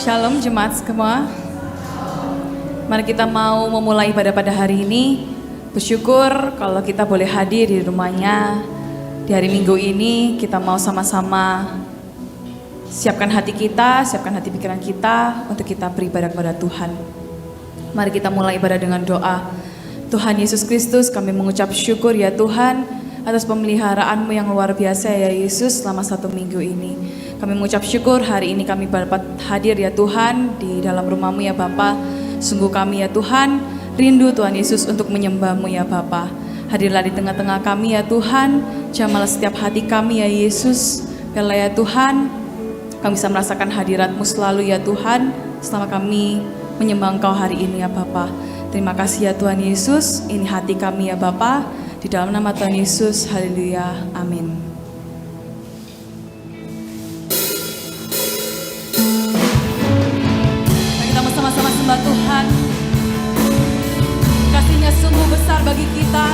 Shalom jemaat semua. Mari kita mau memulai ibadah pada hari ini. Bersyukur kalau kita boleh hadir di rumahnya. Di hari Minggu ini kita mau sama-sama siapkan hati kita, siapkan hati pikiran kita untuk kita beribadah kepada Tuhan. Mari kita mulai ibadah dengan doa. Tuhan Yesus Kristus, kami mengucap syukur ya Tuhan atas pemeliharaan-Mu yang luar biasa ya Yesus selama 1 minggu ini. Kami mengucap syukur hari ini kami dapat hadir ya Tuhan di dalam rumah-Mu ya Bapa. Sungguh kami ya Tuhan rindu Tuhan Yesus untuk menyembah-Mu ya Bapa. Hadirlah di tengah-tengah kami ya Tuhan. Jamahlah setiap hati kami ya Yesus. Biarlah ya Tuhan kami bisa merasakan hadirat-Mu selalu ya Tuhan selama kami menyembah Engkau hari ini ya Bapa. Terima kasih ya Tuhan Yesus. Ini hati kami ya Bapa. Di dalam nama Tuhan Yesus. Haleluya. Amin. Sama-sama sembah Tuhan. Kasih-Nya sungguh besar bagi kita.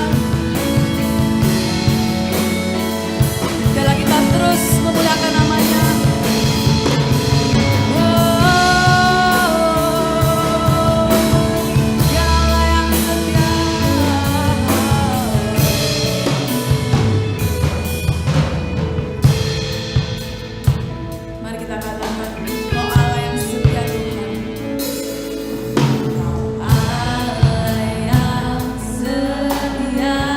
Biarlah kita terus memuliakan nama-Nya. Dialah yang setia. Mari kita katakan, Kau Allah yang setia Tuhan. Kau Allah yang setia.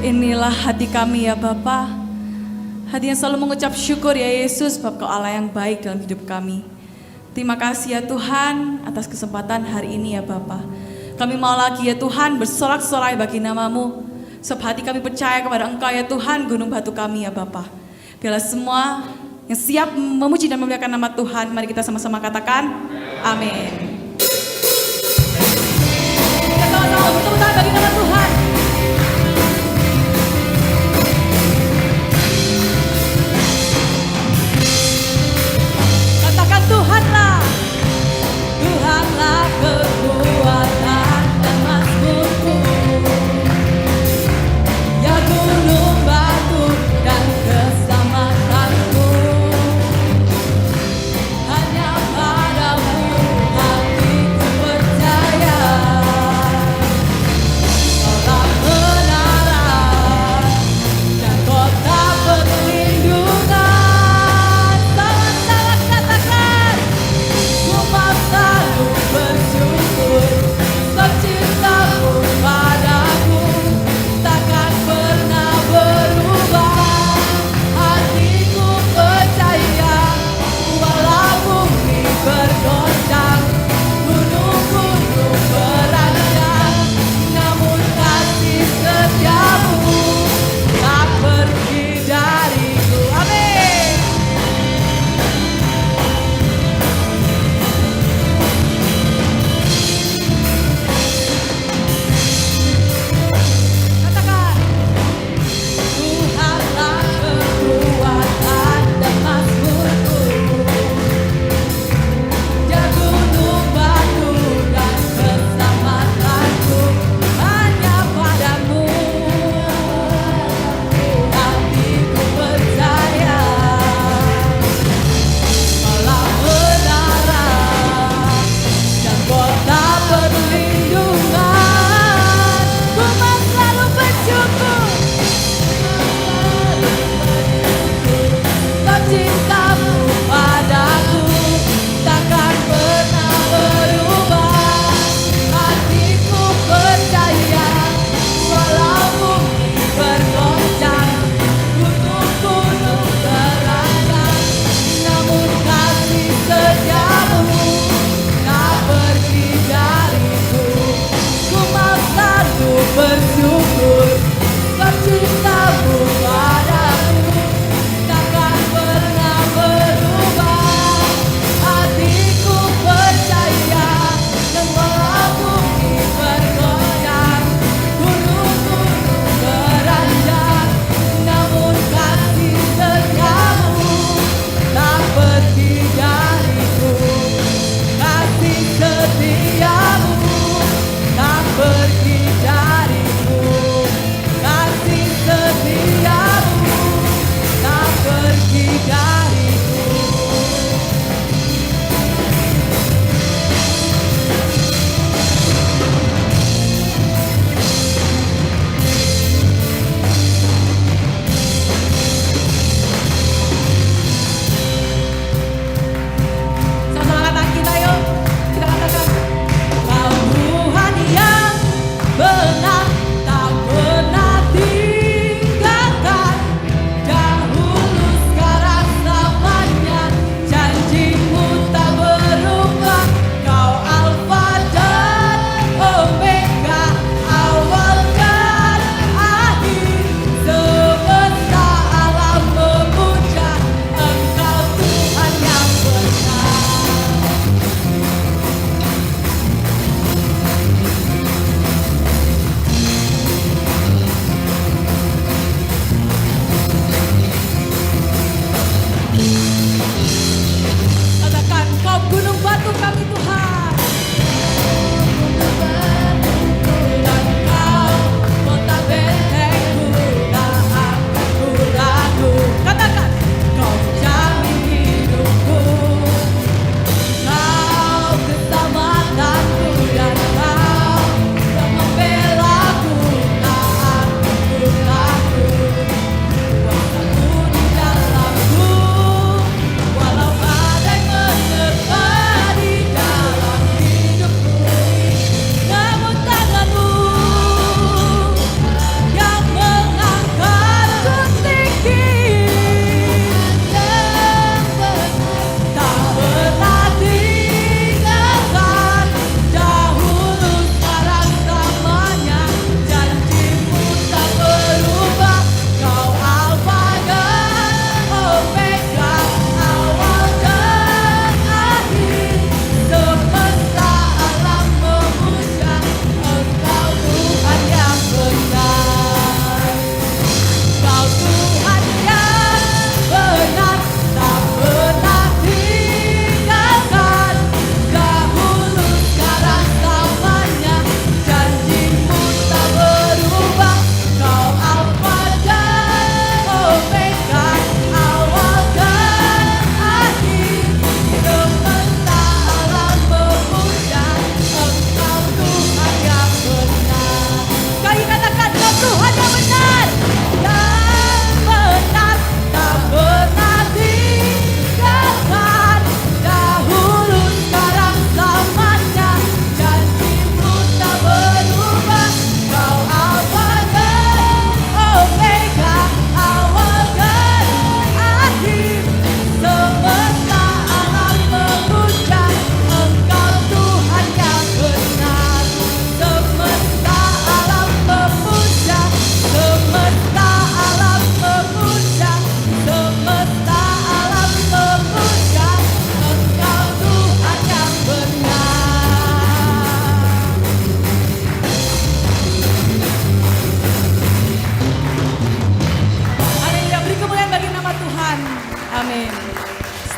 Inilah hati kami ya Bapa, hati yang selalu mengucap syukur ya Yesus, sebab Kau Allah yang baik dalam hidup kami. Terima kasih ya Tuhan atas kesempatan hari ini ya Bapa. Kami mau lagi ya Tuhan bersorak-sorai bagi nama-Mu, sebab hati kami percaya kepada Engkau ya Tuhan, gunung batu kami ya Bapa. Biarlah semua yang siap memuji dan memuliakan nama Tuhan, mari kita sama-sama katakan amin. Kita sama-sama bertepuk tangan bagi nama Tuhan. Katakan Tuhanlah, Tuhanlah kekuatan dan mazmurku, ya gunung batu dan keselamatanku. Hanya padamu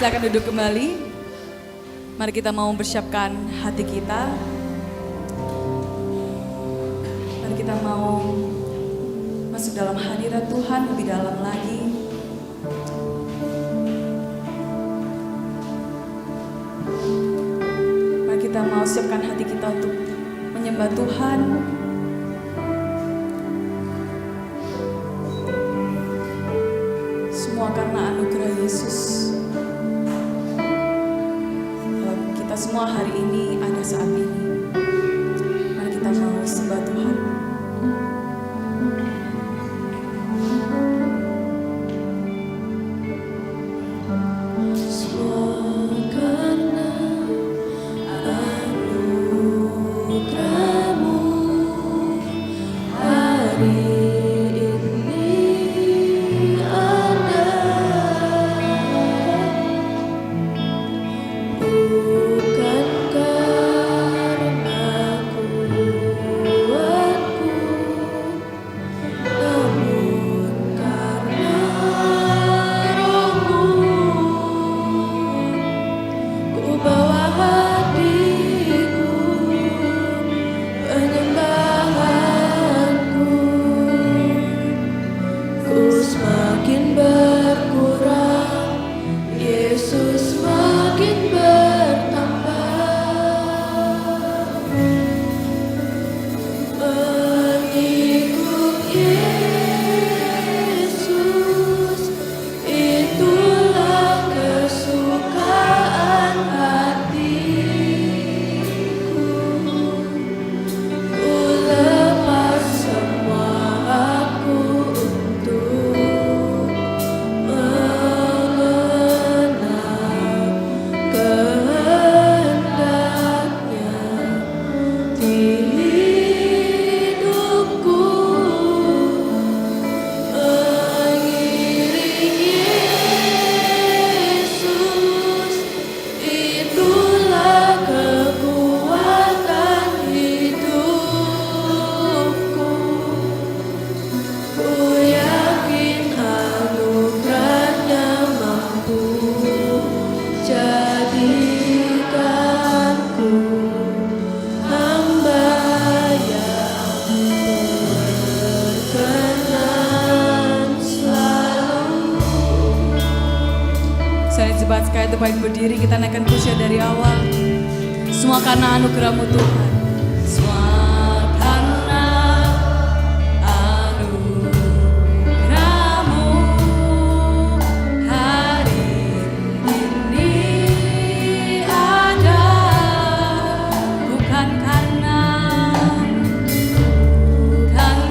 Silakan duduk kembali. Mari kita mau mempersiapkan hati kita. Mari kita mau masuk dalam hadirat Tuhan lebih dalam lagi. Mari kita mau siapkan hati kita untuk menyembah Tuhan. Semua karena anugerah Yesus. Kalau kita semua hari ini ada saat ini, mari kita mau sembah Tuhan. Sekali terbaik berdiri, kita naikkan pujian dari awal. Semua karena anugerah-Mu Tuhan. Semua karena anugerah-Mu hari ini ada, bukan karena Roh-Mu.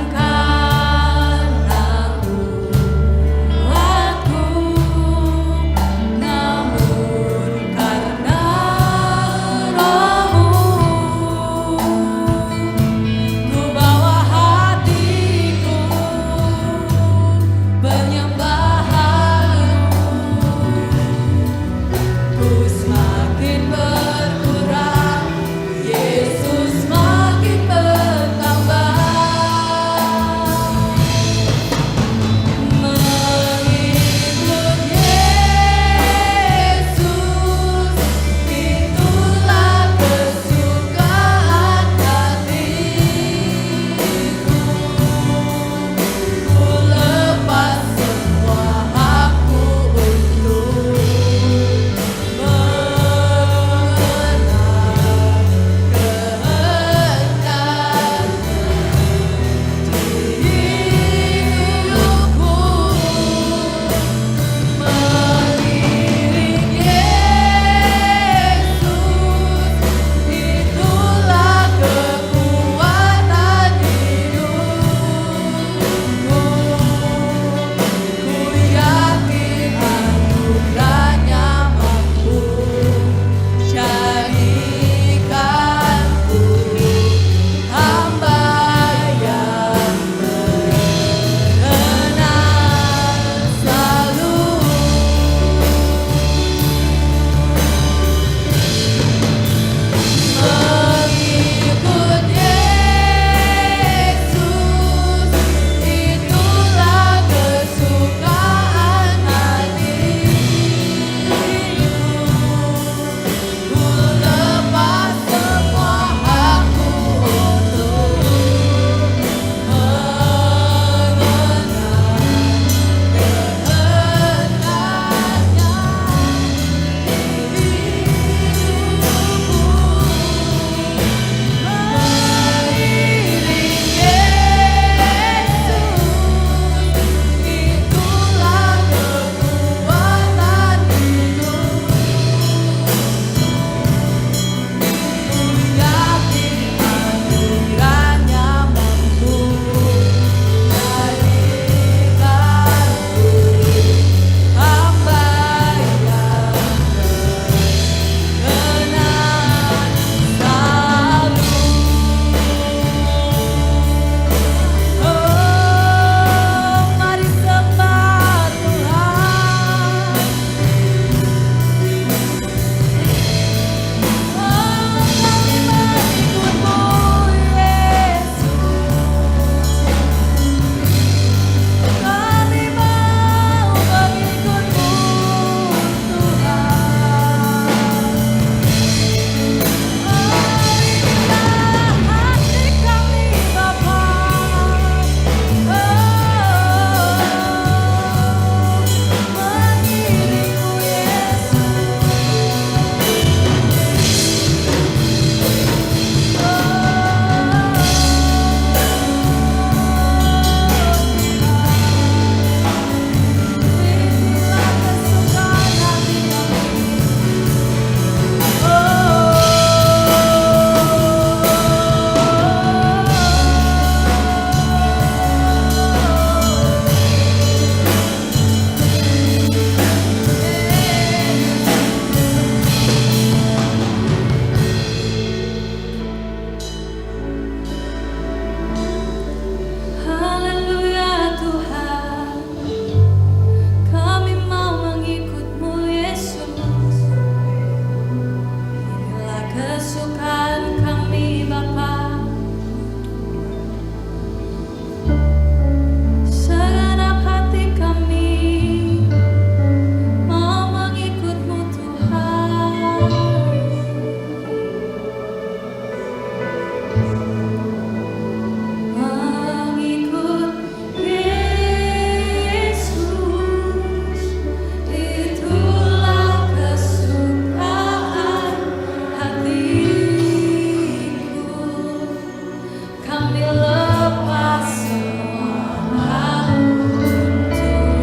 kami lepas semua untuk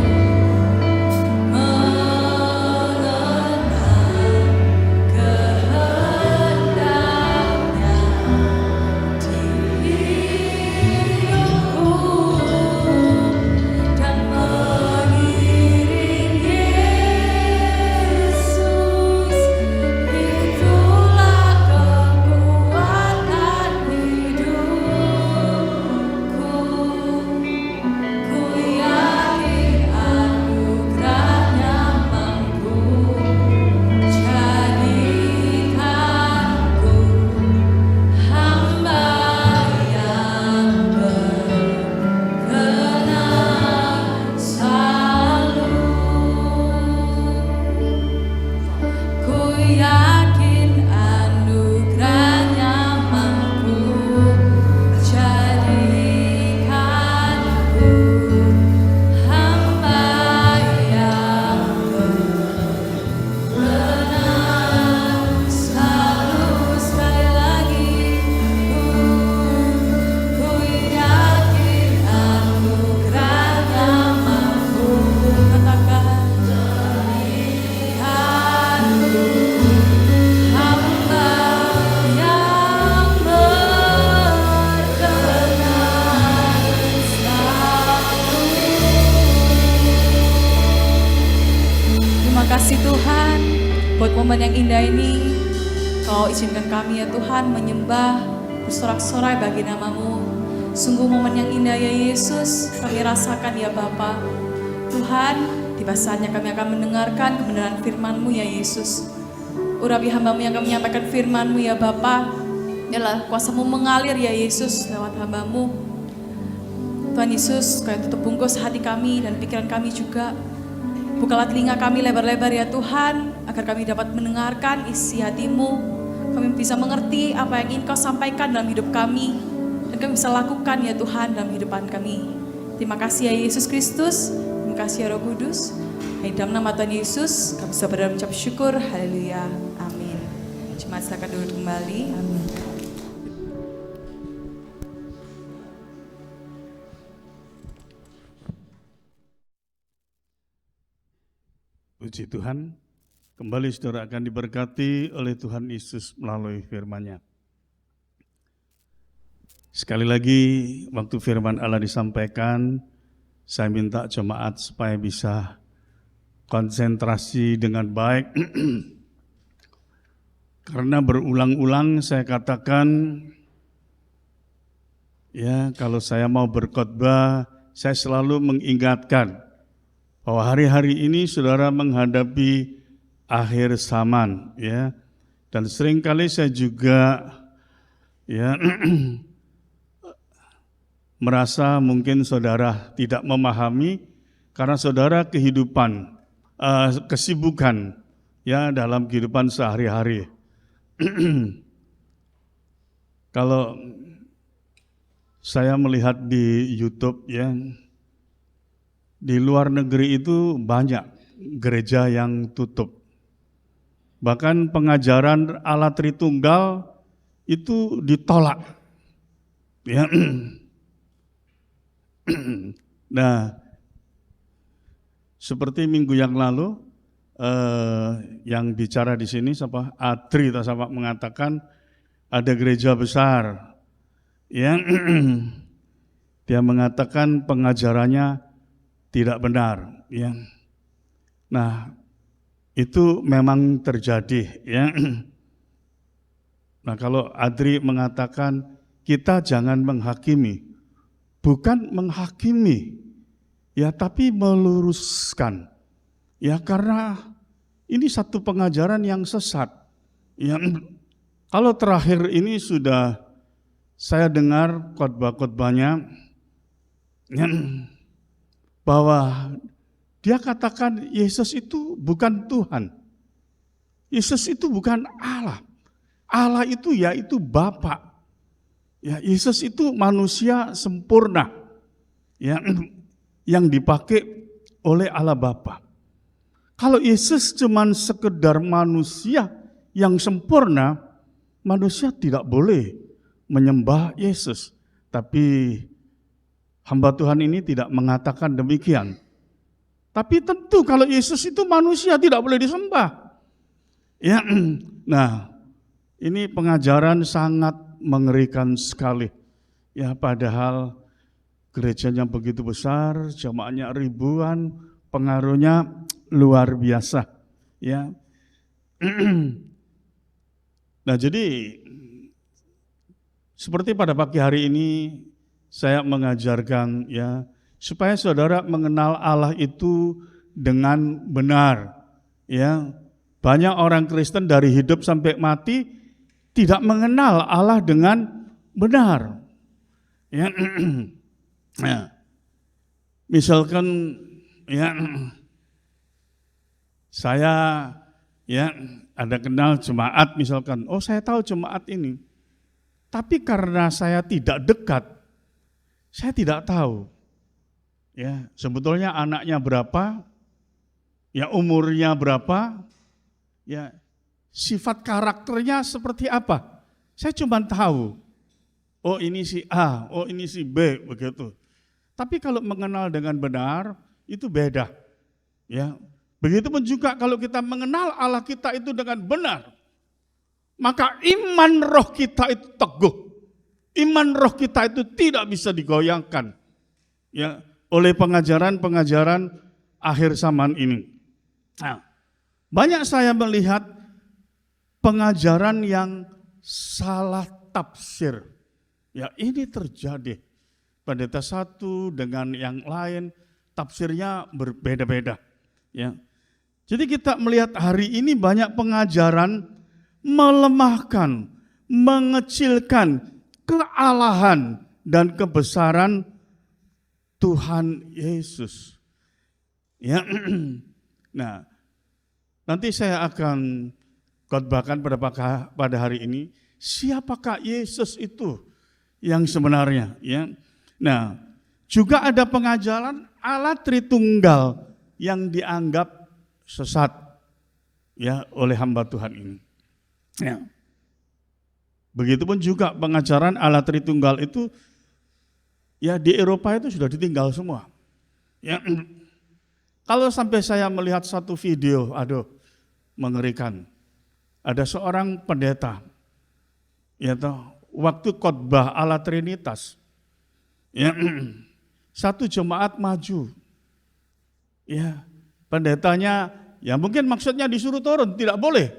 mengenal kehendaknya di hidupku dan mengiring Yesus. Itulah kekuatan hidupku. Ku yakin anugerahnya mampu jadikanku hamba yang berkenan selalu. Ku yakin anugerahnya mampu jadikanku hamba yang berkenan selalu. Sekali lagi, ku yakin anugerahnya mampu, katakan, jadikanku hamba yang berkenan selalu. Terima kasih Tuhan buat momen yang indah ini. Kau izinkan kami ya Tuhan menyembah, bersorak-sorai bagi nama-Mu. Sungguh momen yang indah ya Yesus, kami rasakan ya Bapa. Tuhan, tiba saatnya kami akan mendengarkan kebenaran firman-Mu ya Yesus. Urapi hamba-Mu yang akan menyampaikan firman-Mu ya Bapa. Biarlah kuasa-Mu mengalir ya Yesus lewat hamba-Mu. Tuhan Yesus, Kau yang tutup bungkus hati kami dan pikiran kami juga. Bukalah telinga kami lebar-lebar ya Tuhan, agar kami dapat mendengarkan isi hati-Mu. Kami bisa mengerti apa yang ingin Kau sampaikan dalam hidup kami, dan kami bisa lakukan ya Tuhan dalam kehidupan kami. Terima kasih ya Yesus Kristus, terima kasih ya Roh Kudus. Di dalam nama Tuhan Yesus, kami bisa berdoa mengucap syukur. Haleluya, amin. Jemaat silakan duduk kembali. Amin. Puji Tuhan, kembali saudara akan diberkati oleh Tuhan Yesus melalui firman-Nya. Sekali lagi, waktu firman Allah disampaikan, saya minta jemaat supaya bisa konsentrasi dengan baik. Karena berulang-ulang saya katakan, ya kalau saya mau berkhotbah, saya selalu mengingatkan bahwa hari-hari ini saudara menghadapi akhir zaman, ya. Dan seringkali saya juga ya merasa mungkin saudara tidak memahami karena saudara kehidupan kesibukan ya dalam kehidupan sehari-hari. Kalau saya melihat di YouTube ya, di luar negeri itu banyak gereja yang tutup. Bahkan pengajaran Allah Tritunggal itu ditolak. Ya. Nah, seperti minggu yang lalu yang bicara di sini siapa? Adri atau siapa mengatakan ada gereja besar yang dia mengatakan pengajarannya tidak benar, ya. Nah, itu memang terjadi, ya. Nah, kalau Adri mengatakan kita jangan menghakimi, bukan menghakimi, ya, tapi meluruskan, ya, karena ini satu pengajaran yang sesat. Yang kalau terakhir ini sudah saya dengar khotbah-khotbahnya, ya, bahwa dia katakan Yesus itu bukan Tuhan. Yesus itu bukan Allah. Allah itu yaitu Bapa. Ya, Yesus itu manusia sempurna. Ya, yang dipakai oleh Allah Bapa. Kalau Yesus cuma sekedar manusia yang sempurna, manusia tidak boleh menyembah Yesus. Tapi hamba Tuhan ini tidak mengatakan demikian. Tapi tentu kalau Yesus itu manusia tidak boleh disembah. Ya, nah ini pengajaran sangat mengerikan sekali. Ya, padahal gerejanya begitu besar, jamaahnya ribuan, pengaruhnya luar biasa. Ya, nah jadi seperti pada pagi hari ini saya mengajarkan ya supaya saudara mengenal Allah itu dengan benar. Ya, banyak orang Kristen dari hidup sampai mati tidak mengenal Allah dengan benar. Ya, ya. Misalkan ya saya ya ada kenal jemaat misalkan, oh saya tahu jemaat ini. Tapi karena saya tidak dekat, saya tidak tahu. Ya, sebetulnya anaknya berapa, ya umurnya berapa, ya sifat karakternya seperti apa. Saya cuma tahu, oh ini si A, oh ini si B, begitu. Tapi kalau mengenal dengan benar, itu beda. Ya, begitupun juga kalau kita mengenal Allah kita itu dengan benar, maka iman roh kita itu teguh. Iman roh kita itu tidak bisa digoyangkan. Ya, oleh pengajaran-pengajaran akhir zaman ini. Nah, banyak saya melihat pengajaran yang salah tafsir. Ya, ini terjadi. Pendeta satu dengan yang lain tafsirnya berbeda-beda. Ya. Jadi kita melihat hari ini banyak pengajaran melemahkan, mengecilkan kealahan dan kebesaran Tuhan Yesus. Ya. Nah, nanti saya akan khotbahkan pada hari ini siapakah Yesus itu yang sebenarnya, ya. Nah, juga ada pengajaran Allah Tritunggal yang dianggap sesat ya oleh hamba Tuhan ini. Ya. Begitupun juga pengajaran Allah Tritunggal itu ya di Eropa itu sudah ditinggal semua. Ya. Kalau sampai saya melihat satu video, aduh mengerikan. Ada seorang pendeta, ya toh, waktu khotbah Allah Trinitas, ya, satu jemaat maju, ya pendetanya, ya mungkin maksudnya disuruh turun, tidak boleh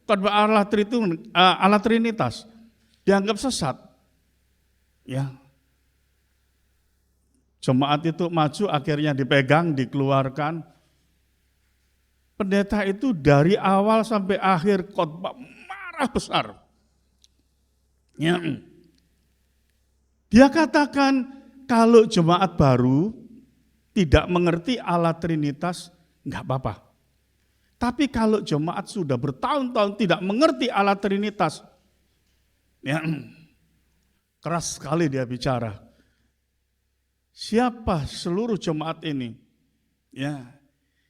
khotbah Allah Trinitas, dianggap sesat, ya. Jemaat itu maju, akhirnya dipegang, dikeluarkan. Pendeta itu dari awal sampai akhir khotbah marah besar. Ya. Dia katakan kalau jemaat baru tidak mengerti Allah Trinitas, enggak apa-apa. Tapi kalau jemaat sudah bertahun-tahun tidak mengerti Allah Trinitas, ya, keras sekali dia bicara. Siapa seluruh jemaat ini ya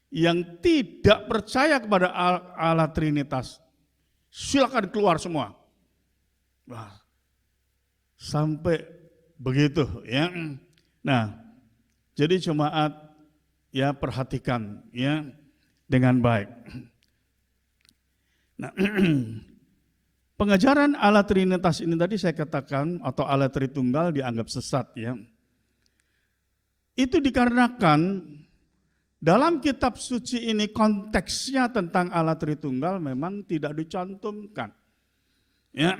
yang tidak percaya kepada Allah Trinitas, silakan keluar semua. Wah, sampai begitu ya. Nah, jadi jemaat ya perhatikan ya dengan baik. Nah, pengajaran Allah Trinitas ini tadi saya katakan atau Allah Tritunggal dianggap sesat ya. Itu dikarenakan dalam kitab suci ini konteksnya tentang Allah Tritunggal memang tidak dicantumkan. Ya.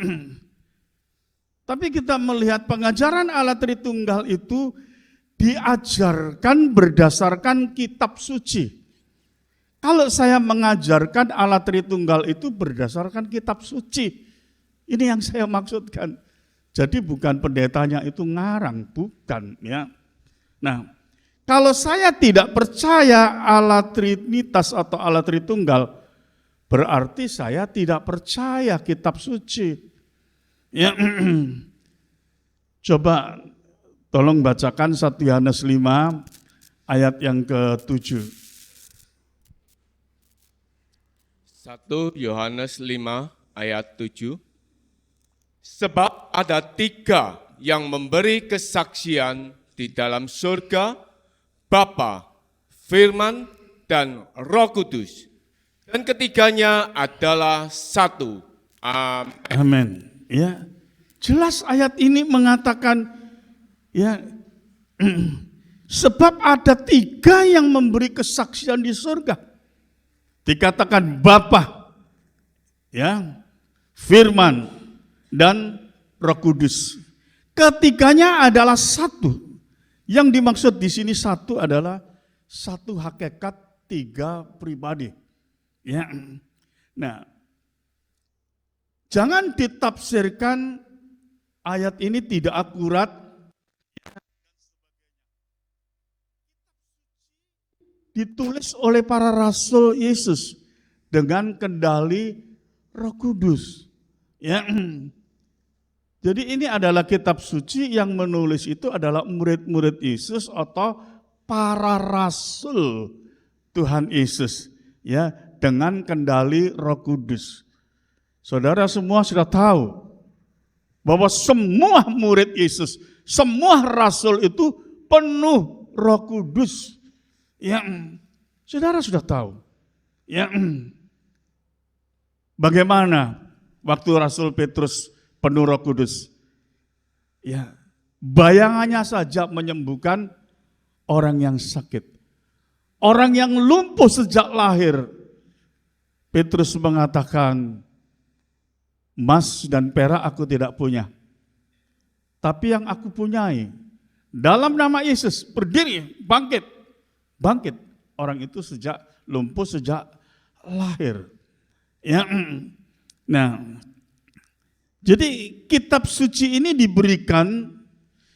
Tapi kita melihat pengajaran Allah Tritunggal itu diajarkan berdasarkan kitab suci. Kalau saya mengajarkan Allah Tritunggal itu berdasarkan kitab suci, ini yang saya maksudkan. Jadi bukan pendetanya itu ngarang, bukan ya. Nah, kalau saya tidak percaya Allah Trinitas atau Allah Tritunggal, berarti saya tidak percaya kitab suci. Ya, coba tolong bacakan 1 Yohanes 5 ayat yang ke-7. 1 Yohanes 5 ayat 7. Sebab ada 3 yang memberi kesaksian di dalam surga, Bapa, Firman, dan Roh Kudus. Dan ketiganya adalah satu. Amin. Amin. Ya, jelas ayat ini mengatakan, ya, sebab ada 3 yang memberi kesaksian di surga. Dikatakan Bapa, ya, Firman, dan Roh Kudus. Ketiganya adalah satu. Yang dimaksud di sini satu adalah satu hakikat 3 pribadi. Ya. Nah, jangan ditafsirkan ayat ini tidak akurat. Ditulis oleh para rasul Yesus dengan kendali Roh Kudus. Ya. Jadi ini adalah kitab suci yang menulis itu adalah murid-murid Yesus atau para rasul Tuhan Yesus, ya, dengan kendali Roh Kudus. Saudara semua sudah tahu bahwa semua murid Yesus, semua rasul itu penuh Roh Kudus. Ya, saudara sudah tahu. Ya, bagaimana waktu Rasul Petrus penuh Roh Kudus? Ya, bayangannya saja menyembuhkan orang yang sakit. Orang yang lumpuh sejak lahir. Petrus mengatakan, emas dan perak aku tidak punya. Tapi yang aku punyai, dalam nama Yesus, berdiri, bangkit. Bangkit. Orang itu lumpuh sejak lahir. Ya. Nah, jadi kitab suci ini diberikan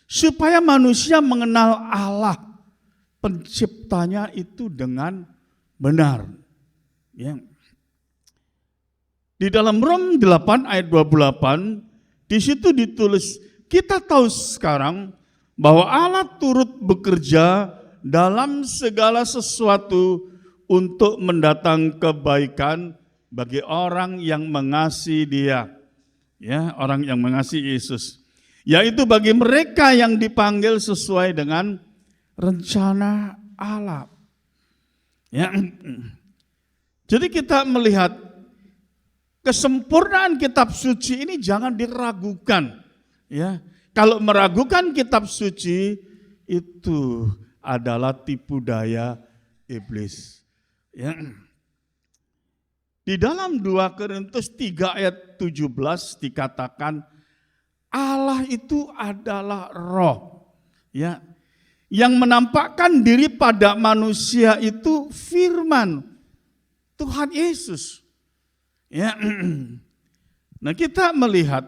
supaya manusia mengenal Allah penciptanya itu dengan benar. Ya. Di dalam Rom 8 ayat 28, di situ ditulis, kita tahu sekarang bahwa Allah turut bekerja dalam segala sesuatu untuk mendatang kebaikan bagi orang yang mengasihi Dia. Ya, orang yang mengasihi Yesus. Yaitu bagi mereka yang dipanggil sesuai dengan rencana Allah. Ya. Jadi kita melihat kesempurnaan kitab suci ini jangan diragukan. Ya, kalau meragukan kitab suci itu adalah tipu daya iblis. Ya. Di dalam 2 Korintus 3 ayat 17 dikatakan Allah itu adalah roh. Ya. Yang menampakkan diri pada manusia itu firman Tuhan Yesus. Ya. Nah, kita melihat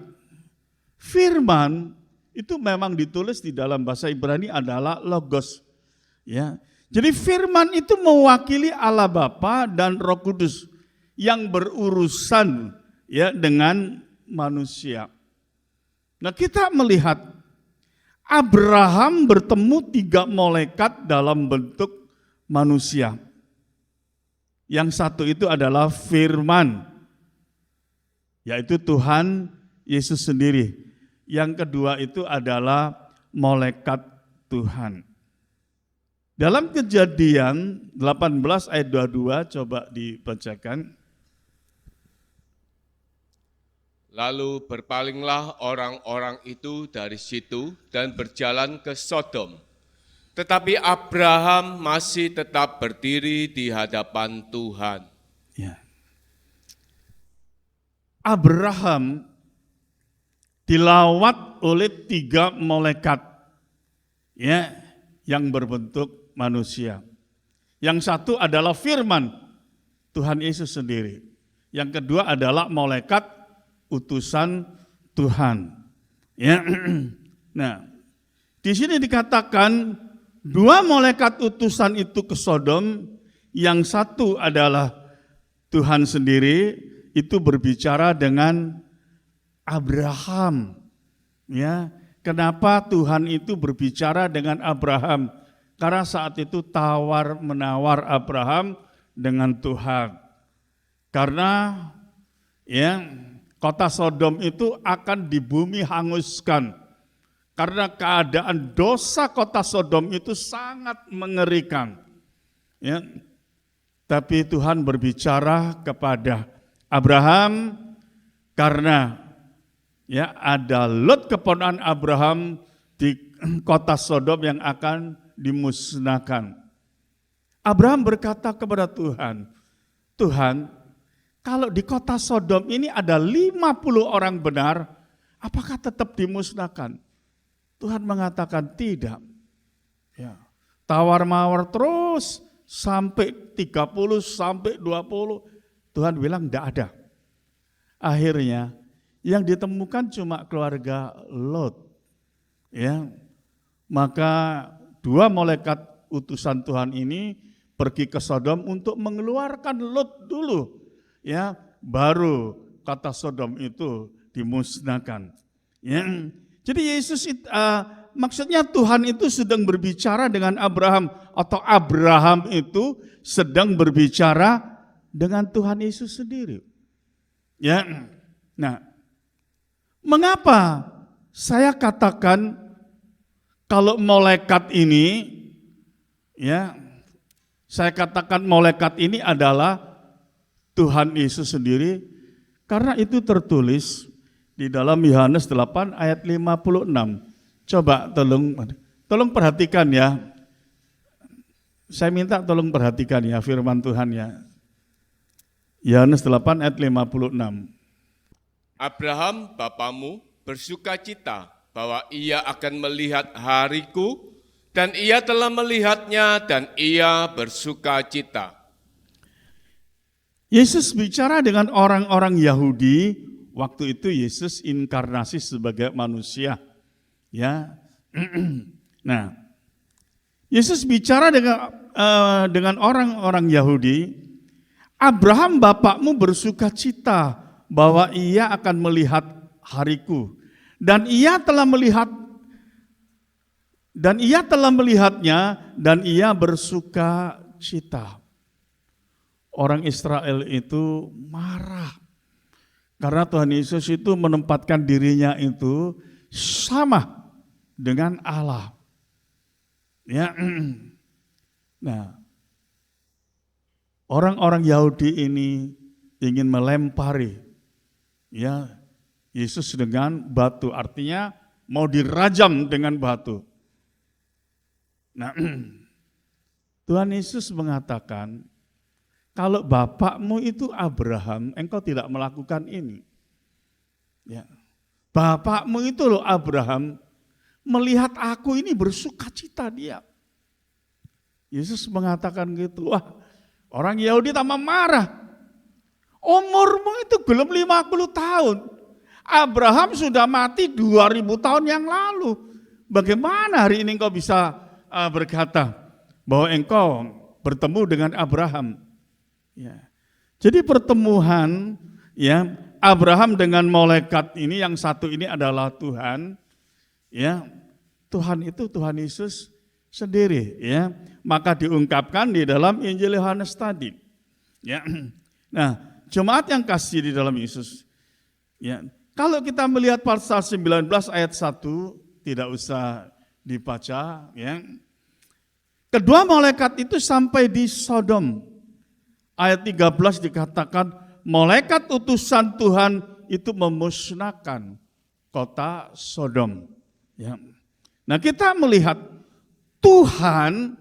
firman itu memang ditulis di dalam bahasa Ibrani adalah logos. Ya. Jadi firman itu mewakili Allah Bapa dan Roh Kudus yang berurusan, ya, dengan manusia. Nah, kita melihat Abraham bertemu 3 malaikat dalam bentuk manusia. Yang satu itu adalah firman, yaitu Tuhan Yesus sendiri. Yang kedua itu adalah malaikat Tuhan. Dalam Kejadian 18 ayat 22, coba dibacakan. Lalu berpalinglah orang-orang itu dari situ dan berjalan ke Sodom. Tetapi Abraham masih tetap berdiri di hadapan Tuhan. Ya. Abraham dilawat oleh 3 malaikat, ya, yang berbentuk manusia. Yang satu adalah firman Tuhan Yesus sendiri. Yang kedua adalah malaikat utusan Tuhan. Ya. Nah, di sini dikatakan 2 malaikat utusan itu ke Sodom, yang satu adalah Tuhan sendiri, itu berbicara dengan Abraham. Ya, kenapa Tuhan itu berbicara dengan Abraham? Karena saat itu tawar-menawar Abraham dengan Tuhan. Karena ya, kota Sodom itu akan di bumi hanguskan karena keadaan dosa kota Sodom itu sangat mengerikan. Ya. Tapi Tuhan berbicara kepada Abraham karena ya ada Lot keponakan Abraham di kota Sodom yang akan dimusnahkan. Abraham berkata kepada Tuhan, Tuhan, kalau di kota Sodom ini ada 50 orang benar, apakah tetap dimusnahkan? Tuhan mengatakan tidak. Ya. Tawar-mawar terus sampai 30, sampai 20. Tuhan bilang tidak ada. Akhirnya yang ditemukan cuma keluarga Lot. Ya. Maka 2 malaikat utusan Tuhan ini pergi ke Sodom untuk mengeluarkan Lot dulu. Ya, baru kota Sodom itu dimusnahkan. Ya. Jadi Yesus maksudnya Tuhan itu sedang berbicara dengan Abraham atau Abraham itu sedang berbicara dengan Tuhan Yesus sendiri. Ya. Nah, mengapa saya katakan kalau malaikat ini ya, saya katakan malaikat ini adalah Tuhan Yesus sendiri karena itu tertulis di dalam Yohanes 8 ayat 56. Coba tolong perhatikan ya. Saya minta tolong perhatikan ya firman Tuhan ya. Yohanes 8 ayat 56. Abraham bapamu bersukacita bahwa ia akan melihat hariku, dan ia telah melihatnya dan ia bersukacita. Yesus bicara dengan orang-orang Yahudi, waktu itu Yesus inkarnasi sebagai manusia. Ya. Nah, Yesus bicara dengan orang-orang Yahudi, Abraham bapakmu bersukacita bahwa ia akan melihat hariku, dan ia telah melihatnya dan ia bersukacita. Orang Israel itu marah karena Tuhan Yesus itu menempatkan dirinya itu sama dengan Allah. Ya. Nah, orang-orang Yahudi ini ingin melempari ya Yesus dengan batu, artinya mau dirajam dengan batu. Nah, Tuhan Yesus mengatakan, kalau bapakmu itu Abraham, engkau tidak melakukan ini. Ya. Bapakmu itu loh Abraham, melihat aku ini bersukacita dia. Yesus mengatakan gitu, wah orang Yahudi tambah marah. Umurmu itu belum 50 tahun. Abraham sudah mati 2000 tahun yang lalu. Bagaimana hari ini engkau bisa berkata bahwa engkau bertemu dengan Abraham? Ya. Jadi pertemuan ya Abraham dengan malaikat ini, yang satu ini adalah Tuhan. Ya. Tuhan itu Tuhan Yesus sendiri ya. Maka diungkapkan di dalam Injil Yohanes tadi. Ya. Nah, jemaat yang kasih di dalam Yesus. Ya. Kalau kita melihat pasal 19 ayat 1, tidak usah dibaca ya. Kedua malaikat itu sampai di Sodom. Ayat 13 dikatakan malaikat utusan Tuhan itu memusnahkan kota Sodom. Ya. Nah, kita melihat Tuhan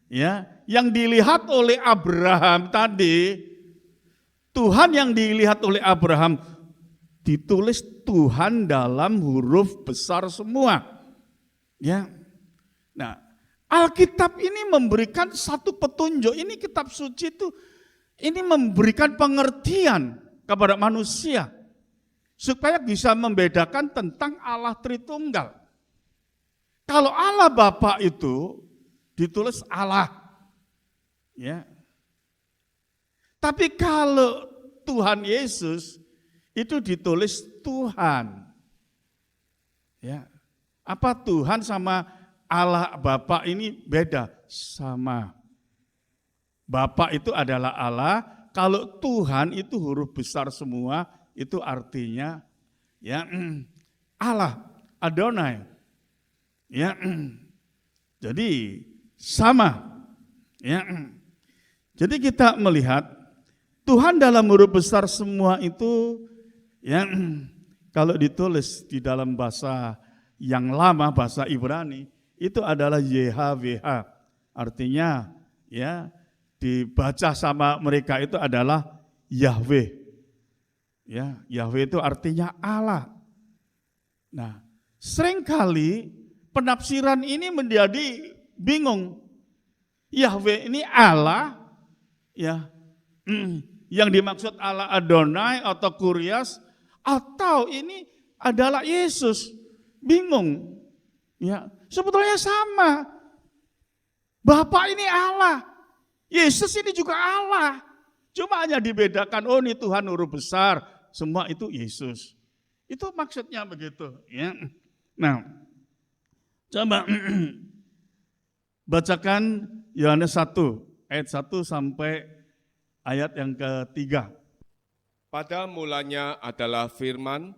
ya yang dilihat oleh Abraham tadi, Tuhan yang dilihat oleh Abraham ditulis Tuhan dalam huruf besar semua. Ya. Nah, Alkitab ini memberikan satu petunjuk. Ini kitab suci itu ini memberikan pengertian kepada manusia supaya bisa membedakan tentang Allah Tritunggal. Kalau Allah Bapa itu ditulis Allah, ya. Tapi kalau Tuhan Yesus itu ditulis Tuhan, ya. Apa Tuhan sama Allah Bapa ini beda? Sama. Bapa itu adalah Allah, kalau Tuhan itu huruf besar semua, itu artinya ya Allah, Adonai. Ya. Jadi sama. Ya. Jadi kita melihat Tuhan dalam huruf besar semua itu ya kalau ditulis di dalam bahasa yang lama, bahasa Ibrani, itu adalah YHWH. Artinya ya dibaca sama mereka itu adalah Yahweh. Ya, Yahweh itu artinya Allah. Nah, seringkali penafsiran ini menjadi bingung. Yahweh ini Allah, ya, yang dimaksud Allah Adonai atau Kurias, atau ini adalah Yesus. Bingung. Ya, sebetulnya sama. Bapa ini Allah, Yesus ini juga Allah. Cuma hanya dibedakan, oh ini Tuhan huruf besar, semua itu Yesus. Itu maksudnya begitu. Ya. Nah, coba bacakan Yohanes 1, ayat 1 sampai ayat yang ketiga. Pada mulanya adalah firman,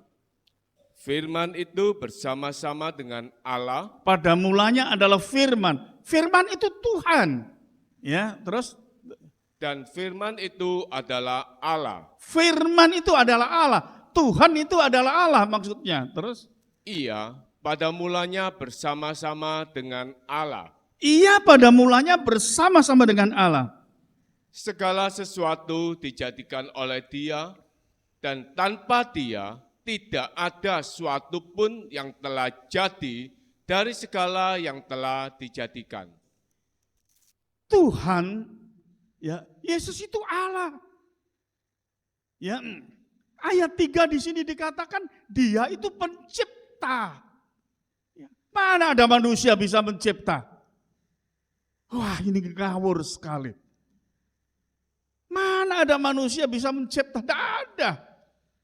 firman itu bersama-sama dengan Allah, Pada mulanya adalah firman. Firman itu Tuhan. Ya, terus dan firman itu adalah Allah. firman itu adalah Allah. Tuhan itu adalah Allah maksudnya. Terus Ia pada mulanya bersama-sama dengan Allah. ia pada mulanya bersama-sama dengan Allah. Segala sesuatu dijadikan oleh Dia, dan tanpa Dia tidak ada suatu pun yang telah jadi dari segala yang telah dijadikan. Tuhan, ya Yesus itu Allah. Ya, ayat 3 di sini dikatakan Dia itu pencipta. Ya, mana ada manusia bisa mencipta? Wah, ini ngawur sekali. Mana ada manusia bisa mencipta? Tidak ada.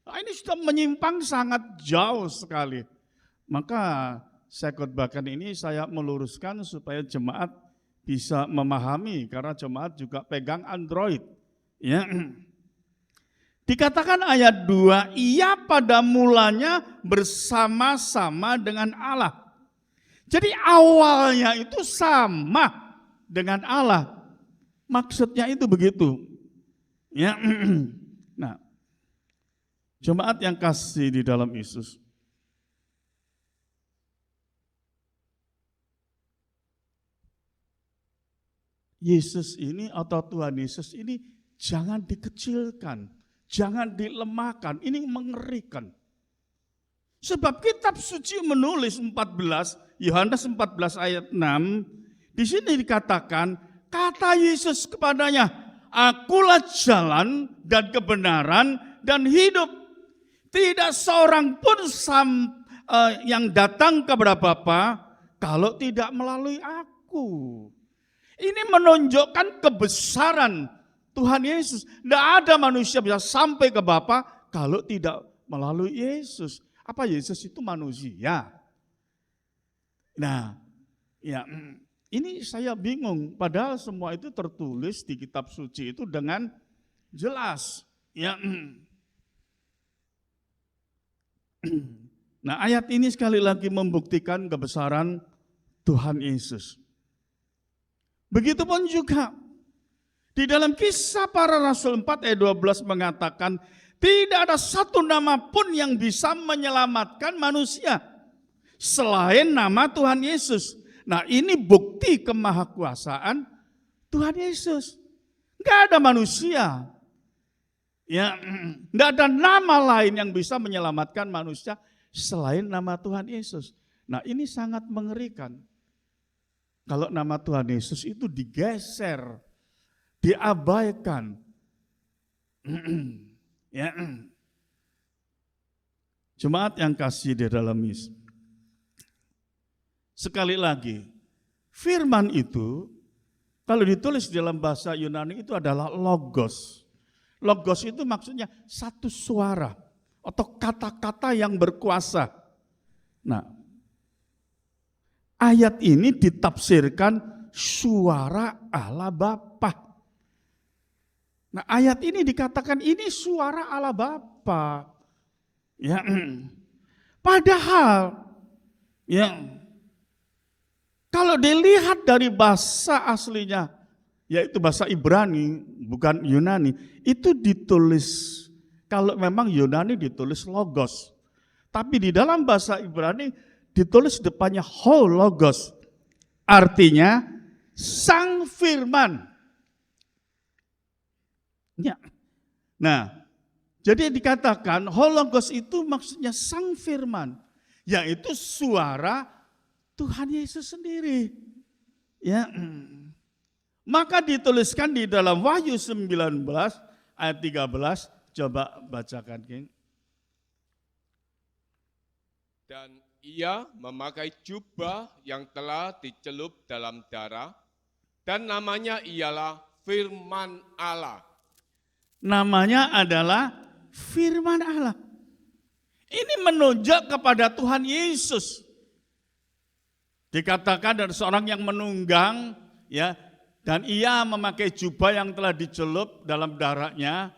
Nah, ini sudah menyimpang sangat jauh sekali. Maka saya khotbahkan ini saya meluruskan supaya jemaat bisa memahami karena jemaat juga pegang Android. Ya. Dikatakan ayat 2, ia pada mulanya bersama-sama dengan Allah. Jadi awalnya itu sama dengan Allah. Maksudnya itu begitu. Ya. Nah, jemaat yang kasih di dalam Yesus. Yesus ini atau Tuhan Yesus ini jangan dikecilkan, jangan dilemahkan, ini mengerikan. Sebab kitab suci menulis 14, Yohanes 14 ayat 6, di sini dikatakan, kata Yesus kepadanya, akulah jalan dan kebenaran dan hidup. Tidak seorang pun yang datang kepada Bapa kalau tidak melalui aku. Ini menunjukkan kebesaran Tuhan Yesus. Tidak ada manusia bisa sampai ke Bapa kalau tidak melalui Yesus. Apa Yesus itu manusia? Nah, ya ini saya bingung. Padahal semua itu tertulis di kitab suci itu dengan jelas. Ya. Nah, ayat ini sekali lagi membuktikan kebesaran Tuhan Yesus. Begitupun juga di dalam Kisah Para Rasul 4 ayat 12 mengatakan tidak ada satu nama pun yang bisa menyelamatkan manusia selain nama Tuhan Yesus. Nah, ini bukti kemahakuasaan Tuhan Yesus. Enggak ada manusia. Ya, enggak ada nama lain yang bisa menyelamatkan manusia selain nama Tuhan Yesus. Nah, ini sangat mengerikan. Kalau nama Tuhan Yesus itu digeser, diabaikan. Ya. Jemaat yang kasih di dalam Yesus. Sekali lagi, firman itu kalau ditulis dalam bahasa Yunani itu adalah logos. Logos itu maksudnya satu suara atau kata-kata yang berkuasa. Nah, ayat ini ditafsirkan suara Allah Bapa. Nah, ayat ini dikatakan ini suara Allah Bapa. Ya. Padahal ya kalau dilihat dari bahasa aslinya, yaitu bahasa Ibrani, bukan Yunani, itu ditulis, kalau memang Yunani ditulis logos. Tapi di dalam bahasa Ibrani ditulis depannya ho logos. Artinya sang firman. Ya. Nah, jadi dikatakan ho logos itu maksudnya sang firman, yaitu suara Tuhan Yesus sendiri. Ya. Maka dituliskan di dalam Wahyu 19 ayat 13, coba bacakan, King. Dan ia memakai jubah yang telah dicelup dalam darah, dan namanya ialah Firman Allah. Namanya adalah Firman Allah. Ini menunjuk kepada Tuhan Yesus. Dikatakan dari seorang yang menunggang, ya, dan ia memakai jubah yang telah dicelup dalam darahnya,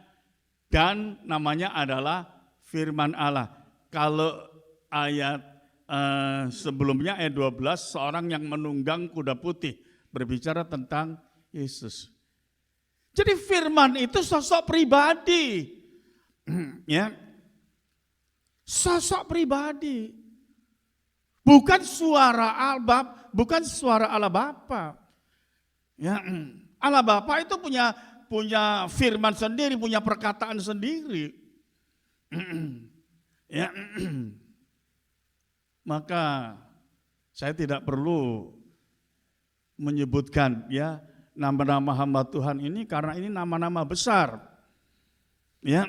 dan namanya adalah Firman Allah. Kalau ayat sebelumnya ayat 12, seorang yang menunggang kuda putih, berbicara tentang Yesus. Jadi firman itu sosok pribadi. Ya. Sosok pribadi. Bukan suara Allah Bapa. Ya, Allah Bapa itu punya firman sendiri, punya perkataan sendiri. Ya. Maka saya tidak perlu menyebutkan ya nama-nama hamba Tuhan ini karena ini nama-nama besar. Ya.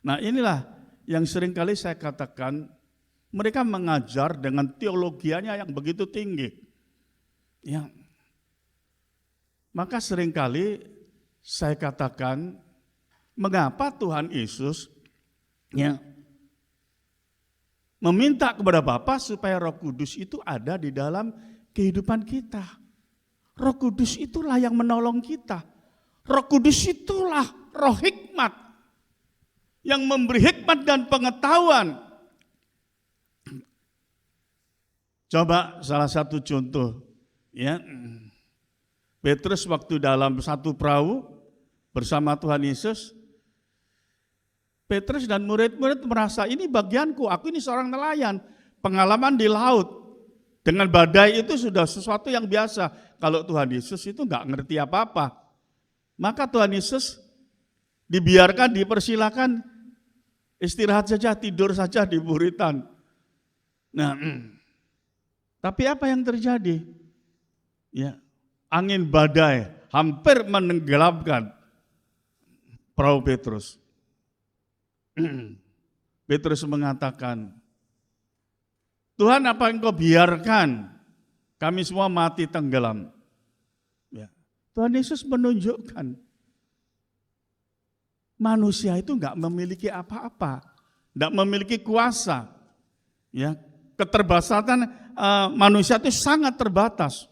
Nah, inilah yang seringkali saya katakan, mereka mengajar dengan teologianya yang begitu tinggi. Ya. Maka seringkali saya katakan, mengapa Tuhan Yesus ya, meminta kepada Bapa supaya Roh Kudus itu ada di dalam kehidupan kita. Roh Kudus itulah yang menolong kita. Roh Kudus itulah roh hikmat yang memberi hikmat dan pengetahuan. Coba salah satu contoh, ya. Petrus waktu dalam satu perahu bersama Tuhan Yesus, Petrus dan murid-murid merasa ini bagianku, aku ini seorang nelayan, pengalaman di laut. Dengan badai itu sudah sesuatu yang biasa. Kalau Tuhan Yesus itu enggak ngerti apa-apa. Maka Tuhan Yesus dibiarkan, dipersilakan istirahat saja, tidur saja di buritan. Nah, tapi apa yang terjadi? Ya, angin badai hampir menenggelamkan perahu Petrus. Petrus mengatakan, Tuhan, apa engkau biarkan kami semua mati tenggelam? Ya. Tuhan Yesus menunjukkan manusia itu enggak memiliki apa-apa, enggak memiliki kuasa. Ya, keterbatasan manusia itu sangat terbatas.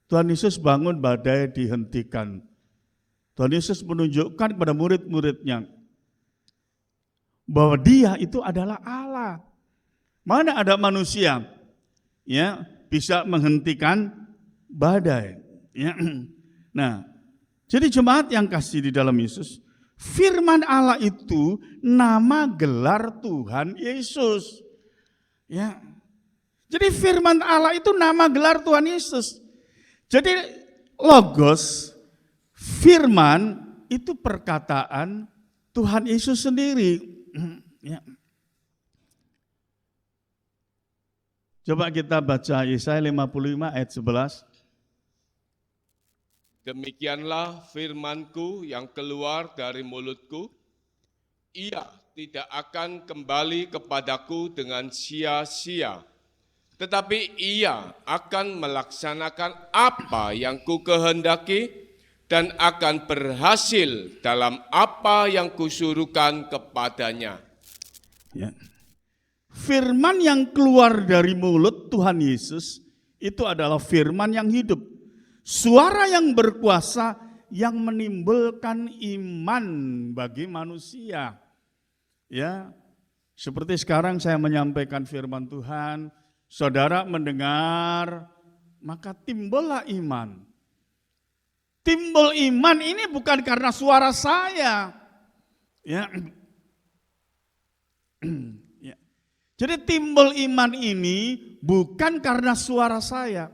Tuhan Yesus bangun badai dihentikan. Tuhan Yesus menunjukkan kepada murid-muridnya bahwa Dia itu adalah Allah. Mana ada manusia ya bisa menghentikan badai. Ya. Nah, jadi jemaat yang kasih di dalam Yesus, firman Allah itu nama gelar Tuhan Yesus. Ya. Jadi firman Allah itu nama gelar Tuhan Yesus. Jadi logos, firman itu perkataan Tuhan Yesus sendiri. Ya. Coba kita baca Yesaya 55 ayat 11. Demikianlah firmanku yang keluar dari mulutku, ia tidak akan kembali kepadaku dengan sia-sia, tetapi ia akan melaksanakan apa yang kukehendaki dan akan berhasil dalam apa yang kusuruhkan kepadanya. Ya. Firman yang keluar dari mulut Tuhan Yesus itu adalah firman yang hidup. Suara yang berkuasa yang menimbulkan iman bagi manusia. Ya, seperti sekarang saya menyampaikan firman Tuhan, saudara mendengar, maka timbullah iman. Timbul iman ini bukan karena suara saya. Ya. Ya. Jadi timbul iman ini bukan karena suara saya.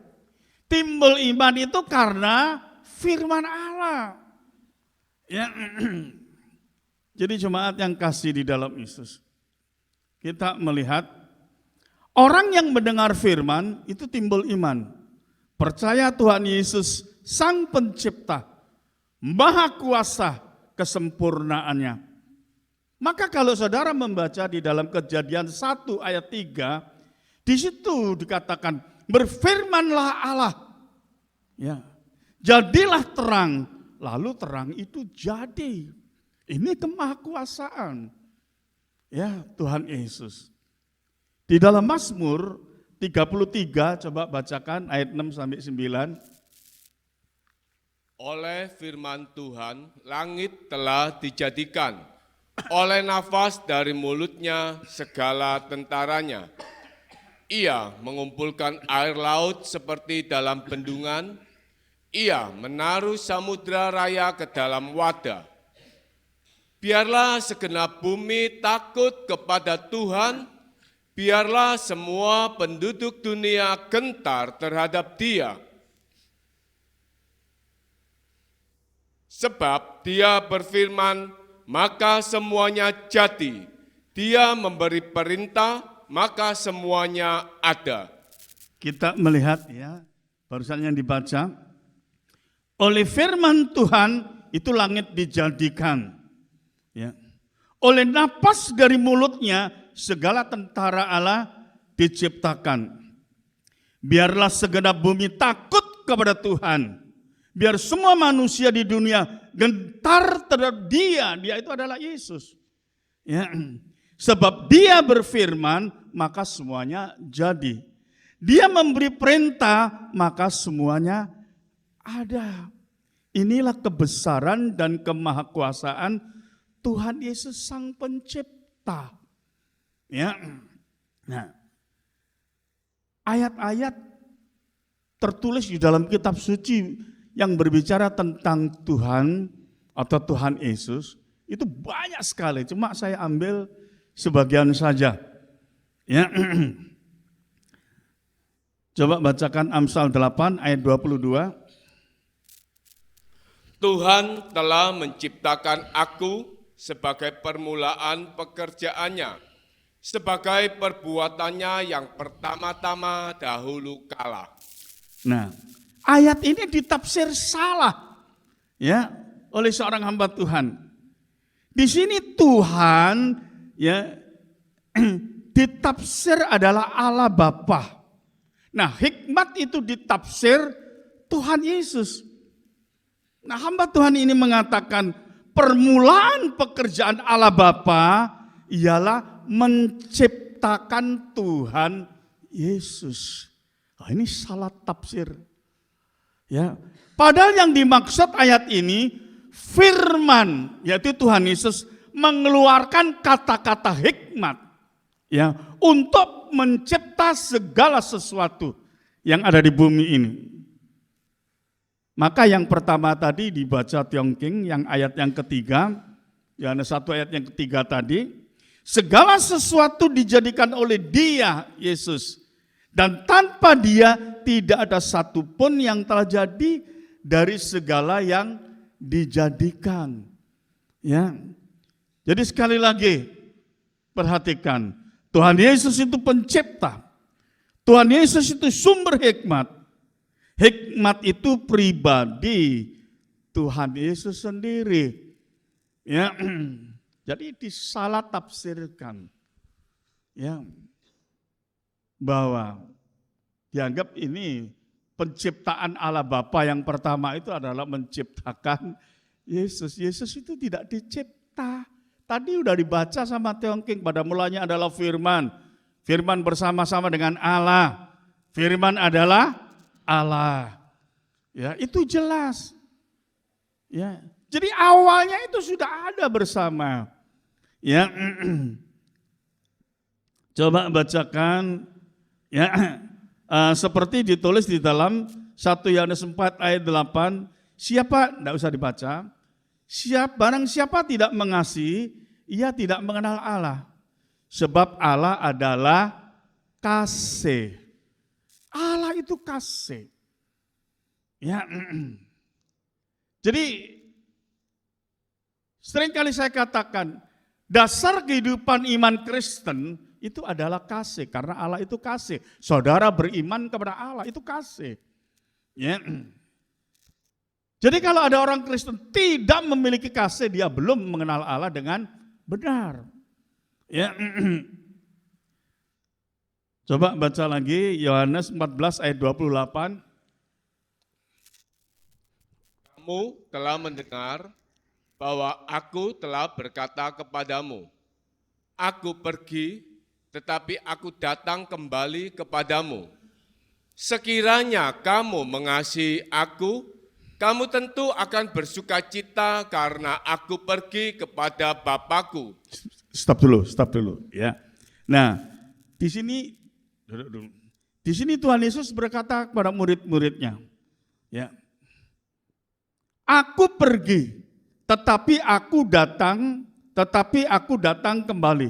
Timbul iman itu karena firman Allah. Ya. Jadi jemaat yang kasih di dalam Yesus, kita melihat orang yang mendengar firman itu timbul iman. Percaya Tuhan Yesus Sang Pencipta, Maha Kuasa kesempurnaannya. Maka kalau saudara membaca di dalam Kejadian 1 ayat 3, di situ dikatakan berfirmanlah Allah. Ya. Jadilah terang, lalu terang itu jadi. Ini kemahakuasaan. Ya, Tuhan Yesus. Di dalam Mazmur 33, coba bacakan ayat 6 sampai 9. Oleh firman Tuhan, langit telah dijadikan. Oleh nafas dari mulutnya segala tentaranya. Ia mengumpulkan air laut seperti dalam bendungan. Ia menaruh samudra raya ke dalam wadah. Biarlah segenap bumi takut kepada Tuhan. Biarlah semua penduduk dunia gentar terhadap Dia. Sebab Dia berfirman, maka semuanya jadi. Dia memberi perintah, maka semuanya ada. Kita melihat ya, barusan yang dibaca. Oleh firman Tuhan itu langit dijadikan. Ya. Oleh napas dari mulutnya segala tentara Allah diciptakan. Biarlah segenap bumi takut kepada Tuhan. Biar semua manusia di dunia gentar terhadap Dia. Dia itu adalah Yesus. Ya. Sebab Dia berfirman, maka semuanya jadi. Dia memberi perintah, maka semuanya ada. Inilah kebesaran dan kemahakuasaan Tuhan Yesus Sang Pencipta. Ya. Nah, ayat-ayat tertulis di dalam kitab suci yang berbicara tentang Tuhan atau Tuhan Yesus itu banyak sekali. Cuma saya ambil sebagian saja. Ya. Coba bacakan Amsal 8 ayat 22. Tuhan telah menciptakan aku sebagai permulaan pekerjaannya, sebagai perbuatannya yang pertama-tama dahulu kala. Nah, ayat ini ditafsir salah ya oleh seorang hamba Tuhan. Di sini Tuhan ya ditafsir adalah Allah Bapa. Nah, hikmat itu ditafsir Tuhan Yesus. Nah, hamba Tuhan ini mengatakan permulaan pekerjaan Allah Bapa ialah menciptakan Tuhan Yesus. Nah, ini salah tafsir. Ya, padahal yang dimaksud ayat ini firman, yaitu Tuhan Yesus mengeluarkan kata-kata hikmat ya untuk mencipta segala sesuatu yang ada di bumi ini. Maka yang pertama tadi dibaca Tiongking, yang ayat yang ketiga, Yohanes 1 ayat yang ketiga tadi, segala sesuatu dijadikan oleh Dia, Yesus. Dan tanpa Dia tidak ada satupun yang telah jadi dari segala yang dijadikan. Ya. Jadi sekali lagi perhatikan, Tuhan Yesus itu pencipta. Tuhan Yesus itu sumber hikmat. Hikmat itu pribadi Tuhan Yesus sendiri. Ya. Jadi disalah tafsirkan. Ya. Bahwa dianggap ini penciptaan Allah Bapa yang pertama itu adalah menciptakan Yesus. Yesus itu tidak dicipta. Tadi udah dibaca sama Tiongking, pada mulanya adalah firman. Firman bersama-sama dengan Allah. Firman adalah Allah. Ya, itu jelas. Ya. Jadi awalnya itu sudah ada bersama. Ya. Coba bacakan Ya, seperti ditulis di dalam 1 Yohanes 4 ayat 8, siapa, tidak usah dibaca, barang siapa tidak mengasihi, ia tidak mengenal Allah. Sebab Allah adalah kasih. Allah itu kasih. Ya, jadi seringkali saya katakan, dasar kehidupan iman Kristen itu adalah kasih, karena Allah itu kasih. Saudara beriman kepada Allah itu kasih. Ya. Jadi kalau ada orang Kristen tidak memiliki kasih, dia belum mengenal Allah dengan benar. Ya. Coba baca lagi Yohanes 14 ayat 28. Kamu telah mendengar bahwa aku telah berkata kepadamu, aku pergi, tetapi aku datang kembali kepadamu. Sekiranya kamu mengasihi aku, kamu tentu akan bersuka cita karena aku pergi kepada Bapakku. Stop dulu, ya. Nah, di sini duduk dulu. Di sini Tuhan Yesus berkata kepada murid-muridnya, ya. Aku pergi, tetapi aku datang kembali.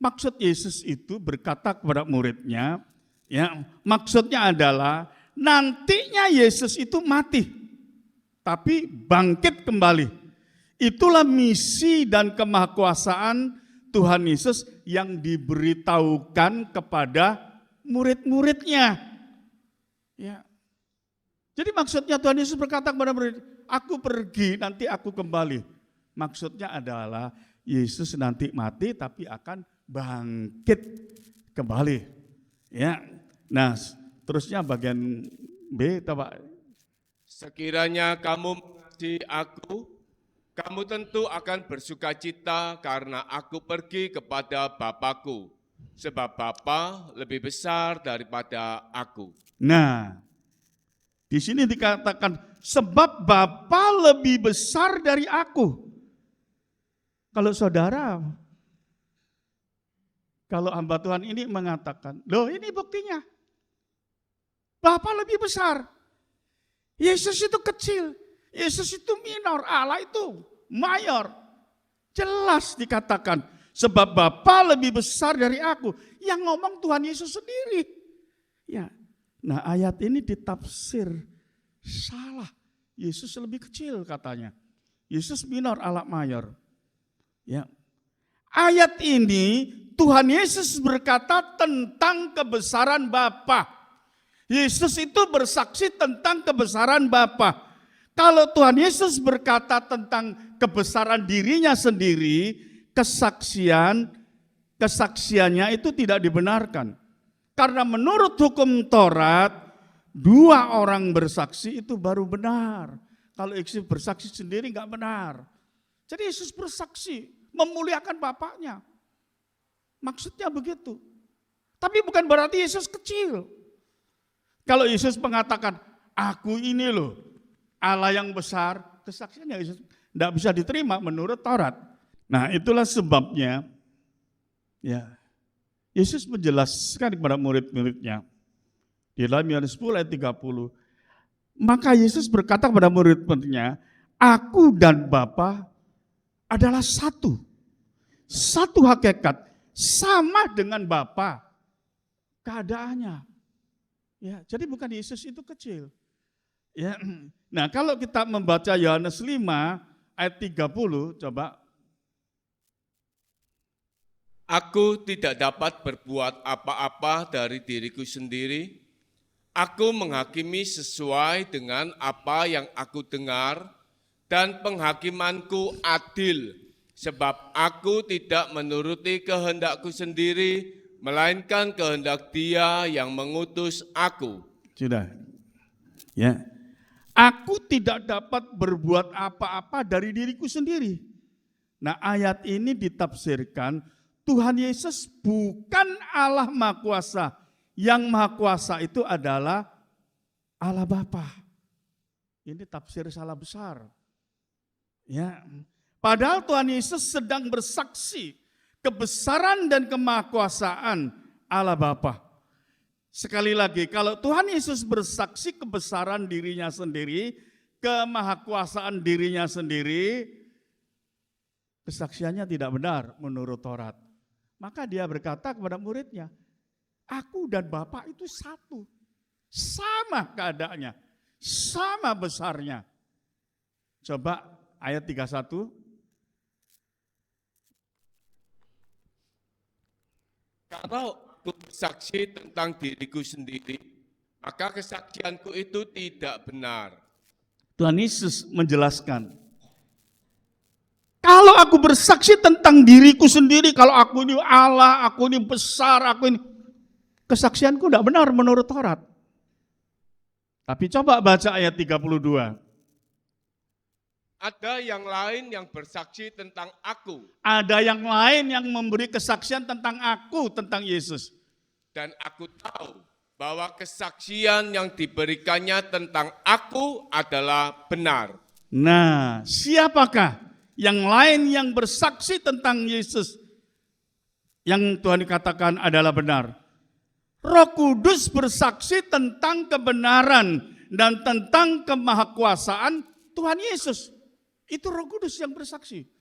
Maksud Yesus itu berkata kepada muridnya, ya, maksudnya adalah nantinya Yesus itu mati, tapi bangkit kembali. Itulah misi dan kemahakuasaan Tuhan Yesus yang diberitahukan kepada murid-muridnya. Ya. Jadi maksudnya Tuhan Yesus berkata kepada murid, aku pergi, nanti aku kembali. Maksudnya adalah Yesus nanti mati tapi akan bangkit kembali. Ya. Nah, terusnya bagian B, Pak. Sekiranya kamu mengasihi aku, kamu tentu akan bersuka cita karena aku pergi kepada Bapakku, sebab Bapa lebih besar daripada aku. Nah, di sini dikatakan sebab Bapa lebih besar dari aku. Kalau saudara, kalau hamba Tuhan ini mengatakan, loh ini buktinya. Bapa lebih besar. Yesus itu kecil. Yesus itu minor. Allah itu mayor. Jelas dikatakan. Sebab Bapa lebih besar dari aku. Yang ngomong Tuhan Yesus sendiri. Ya. Nah ayat ini ditafsir salah. Yesus lebih kecil katanya. Yesus minor, Allah mayor. Ya. Ayat ini Tuhan Yesus berkata tentang kebesaran Bapa. Yesus itu bersaksi tentang kebesaran Bapa. Kalau Tuhan Yesus berkata tentang kebesaran dirinya sendiri, kesaksiannya itu tidak dibenarkan. Karena menurut hukum Taurat, 2 orang bersaksi itu baru benar. Kalau Yesus bersaksi sendiri enggak benar. Jadi Yesus bersaksi, memuliakan Bapaknya. Maksudnya begitu. Tapi bukan berarti Yesus kecil. Kalau Yesus mengatakan, aku ini loh Allah yang besar, kesaksiannya Yesus tidak bisa diterima menurut Taurat. Nah itulah sebabnya ya Yesus menjelaskan kepada murid-muridnya di dalam Yohanes 10 ayat 30. Maka Yesus berkata kepada murid-muridnya, aku dan Bapa adalah satu. Satu hakikat, sama dengan Bapa keadaannya. Ya, jadi bukan Yesus itu kecil. Ya. Nah, kalau kita membaca Yohanes 5 ayat 30, coba. Aku tidak dapat berbuat apa-apa dari diriku sendiri. Aku menghakimi sesuai dengan apa yang aku dengar dan penghakimanku adil. Sebab aku tidak menuruti kehendakku sendiri, melainkan kehendak Dia yang mengutus aku. Sudah. Ya. Aku tidak dapat berbuat apa-apa dari diriku sendiri. Nah, ayat ini ditafsirkan Tuhan Yesus bukan Allah Maha Kuasa. Yang Maha Kuasa itu adalah Allah Bapa. Ini tafsir salah besar. Ya. Padahal Tuhan Yesus sedang bersaksi kebesaran dan kemahakuasaan Allah Bapa. Sekali lagi, kalau Tuhan Yesus bersaksi kebesaran dirinya sendiri, kemahakuasaan dirinya sendiri, kesaksiannya tidak benar menurut Taurat. Maka dia berkata kepada muridnya, aku dan Bapa itu satu. Sama keadaannya, sama besarnya. Coba ayat 31. Kalau aku bersaksi tentang diriku sendiri, maka kesaksianku itu tidak benar. Tuhan Yesus menjelaskan, kalau aku bersaksi tentang diriku sendiri, kalau aku ini Allah, aku ini besar, aku ini, kesaksianku tidak benar menurut Taurat. Tapi coba baca ayat 32. Ada yang lain yang bersaksi tentang aku, Ada yang lain yang memberi kesaksian tentang aku, tentang Yesus. dan aku tahu bahwa kesaksian yang diberikannya tentang aku adalah benar. Nah, siapakah yang lain yang bersaksi tentang Yesus yang Tuhan katakan adalah benar? Roh Kudus bersaksi tentang kebenaran dan tentang kemahakuasaan Tuhan Yesus. Itu Roh Kudus yang bersaksi.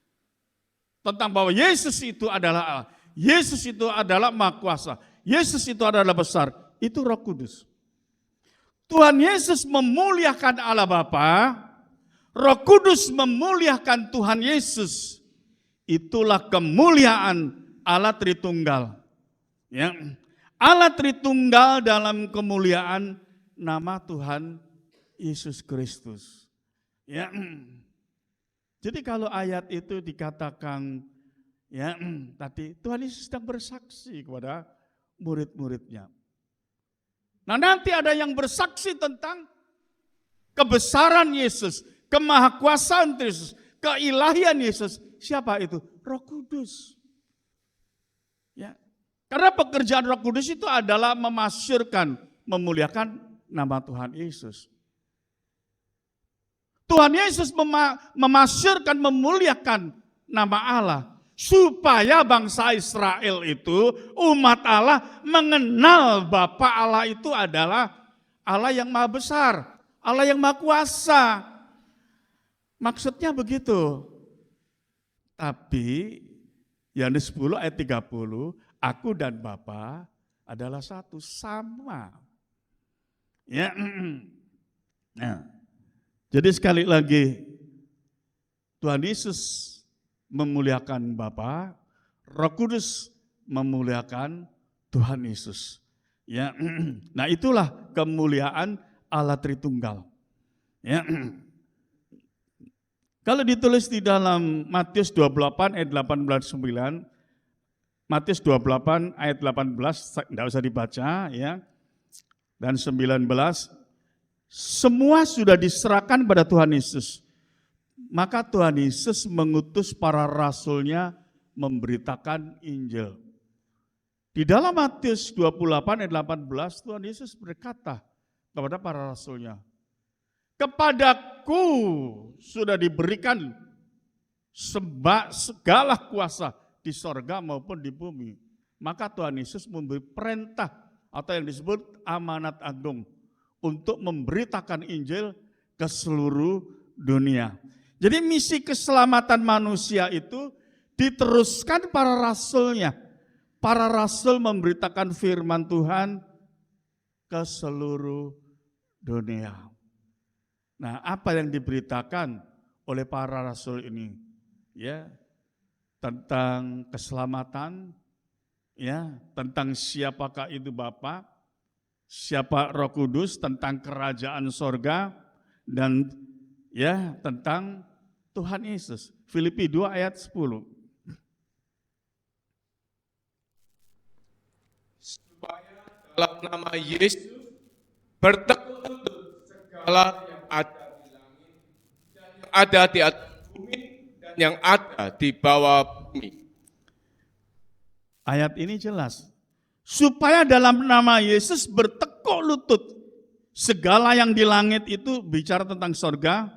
Tentang bahwa Yesus itu adalah Allah. Yesus itu adalah Maha Kuasa. Yesus itu adalah besar. Itu Roh Kudus. Tuhan Yesus memuliakan Allah Bapa. Roh Kudus memuliakan Tuhan Yesus. Itulah kemuliaan Allah Tritunggal. Ya. Allah Tritunggal dalam kemuliaan nama Tuhan Yesus Kristus. Ya. Jadi kalau ayat itu dikatakan ya tadi Tuhan Yesus sedang bersaksi kepada murid-muridnya. Nah, nanti ada yang bersaksi tentang kebesaran Yesus, kemahakuasaan Yesus, keilahian Yesus. Siapa itu? Roh Kudus. Ya. Karena pekerjaan Roh Kudus itu adalah memasyurkan, memuliakan nama Tuhan Yesus. Tuhan Yesus memasyurkan, memuliakan nama Allah. Supaya bangsa Israel itu, umat Allah mengenal Bapa Allah itu adalah Allah yang maha besar, Allah yang maha kuasa. Maksudnya begitu. Tapi Yohanes 10 ayat 30, aku dan Bapa adalah satu, sama. Ya. Nah. Jadi sekali lagi, Tuhan Yesus memuliakan Bapa, Roh Kudus memuliakan Tuhan Yesus. Ya, nah itulah kemuliaan Allah Tritunggal. Ya, kalau ditulis di dalam Matius 28 ayat 18-9, Matius 28 ayat 18 tidak usah dibaca ya, dan 19. Semua sudah diserahkan pada Tuhan Yesus. Maka Tuhan Yesus mengutus para rasulnya memberitakan Injil. Di dalam Matius 28 ayat 18 Tuhan Yesus berkata kepada para rasulnya, kepadaku sudah diberikan segala kuasa di sorga maupun di bumi. Maka Tuhan Yesus memberi perintah atau yang disebut amanat agung untuk memberitakan Injil ke seluruh dunia. Jadi misi keselamatan manusia itu diteruskan para rasulnya. Para rasul memberitakan firman Tuhan ke seluruh dunia. Nah, apa yang diberitakan oleh para rasul ini? Ya, tentang keselamatan, ya, tentang siapakah itu Bapa, siapa Roh Kudus, tentang kerajaan sorga, dan ya tentang Tuhan Yesus. Filipi 2 ayat 10. Supaya dalam nama Yesus bertekun untuk segala yang ada di langit dan yang ada di atas bumi dan yang ada di bawah bumi. Ayat ini jelas. Supaya dalam nama Yesus bertekuk lutut. Segala yang di langit itu bicara tentang sorga,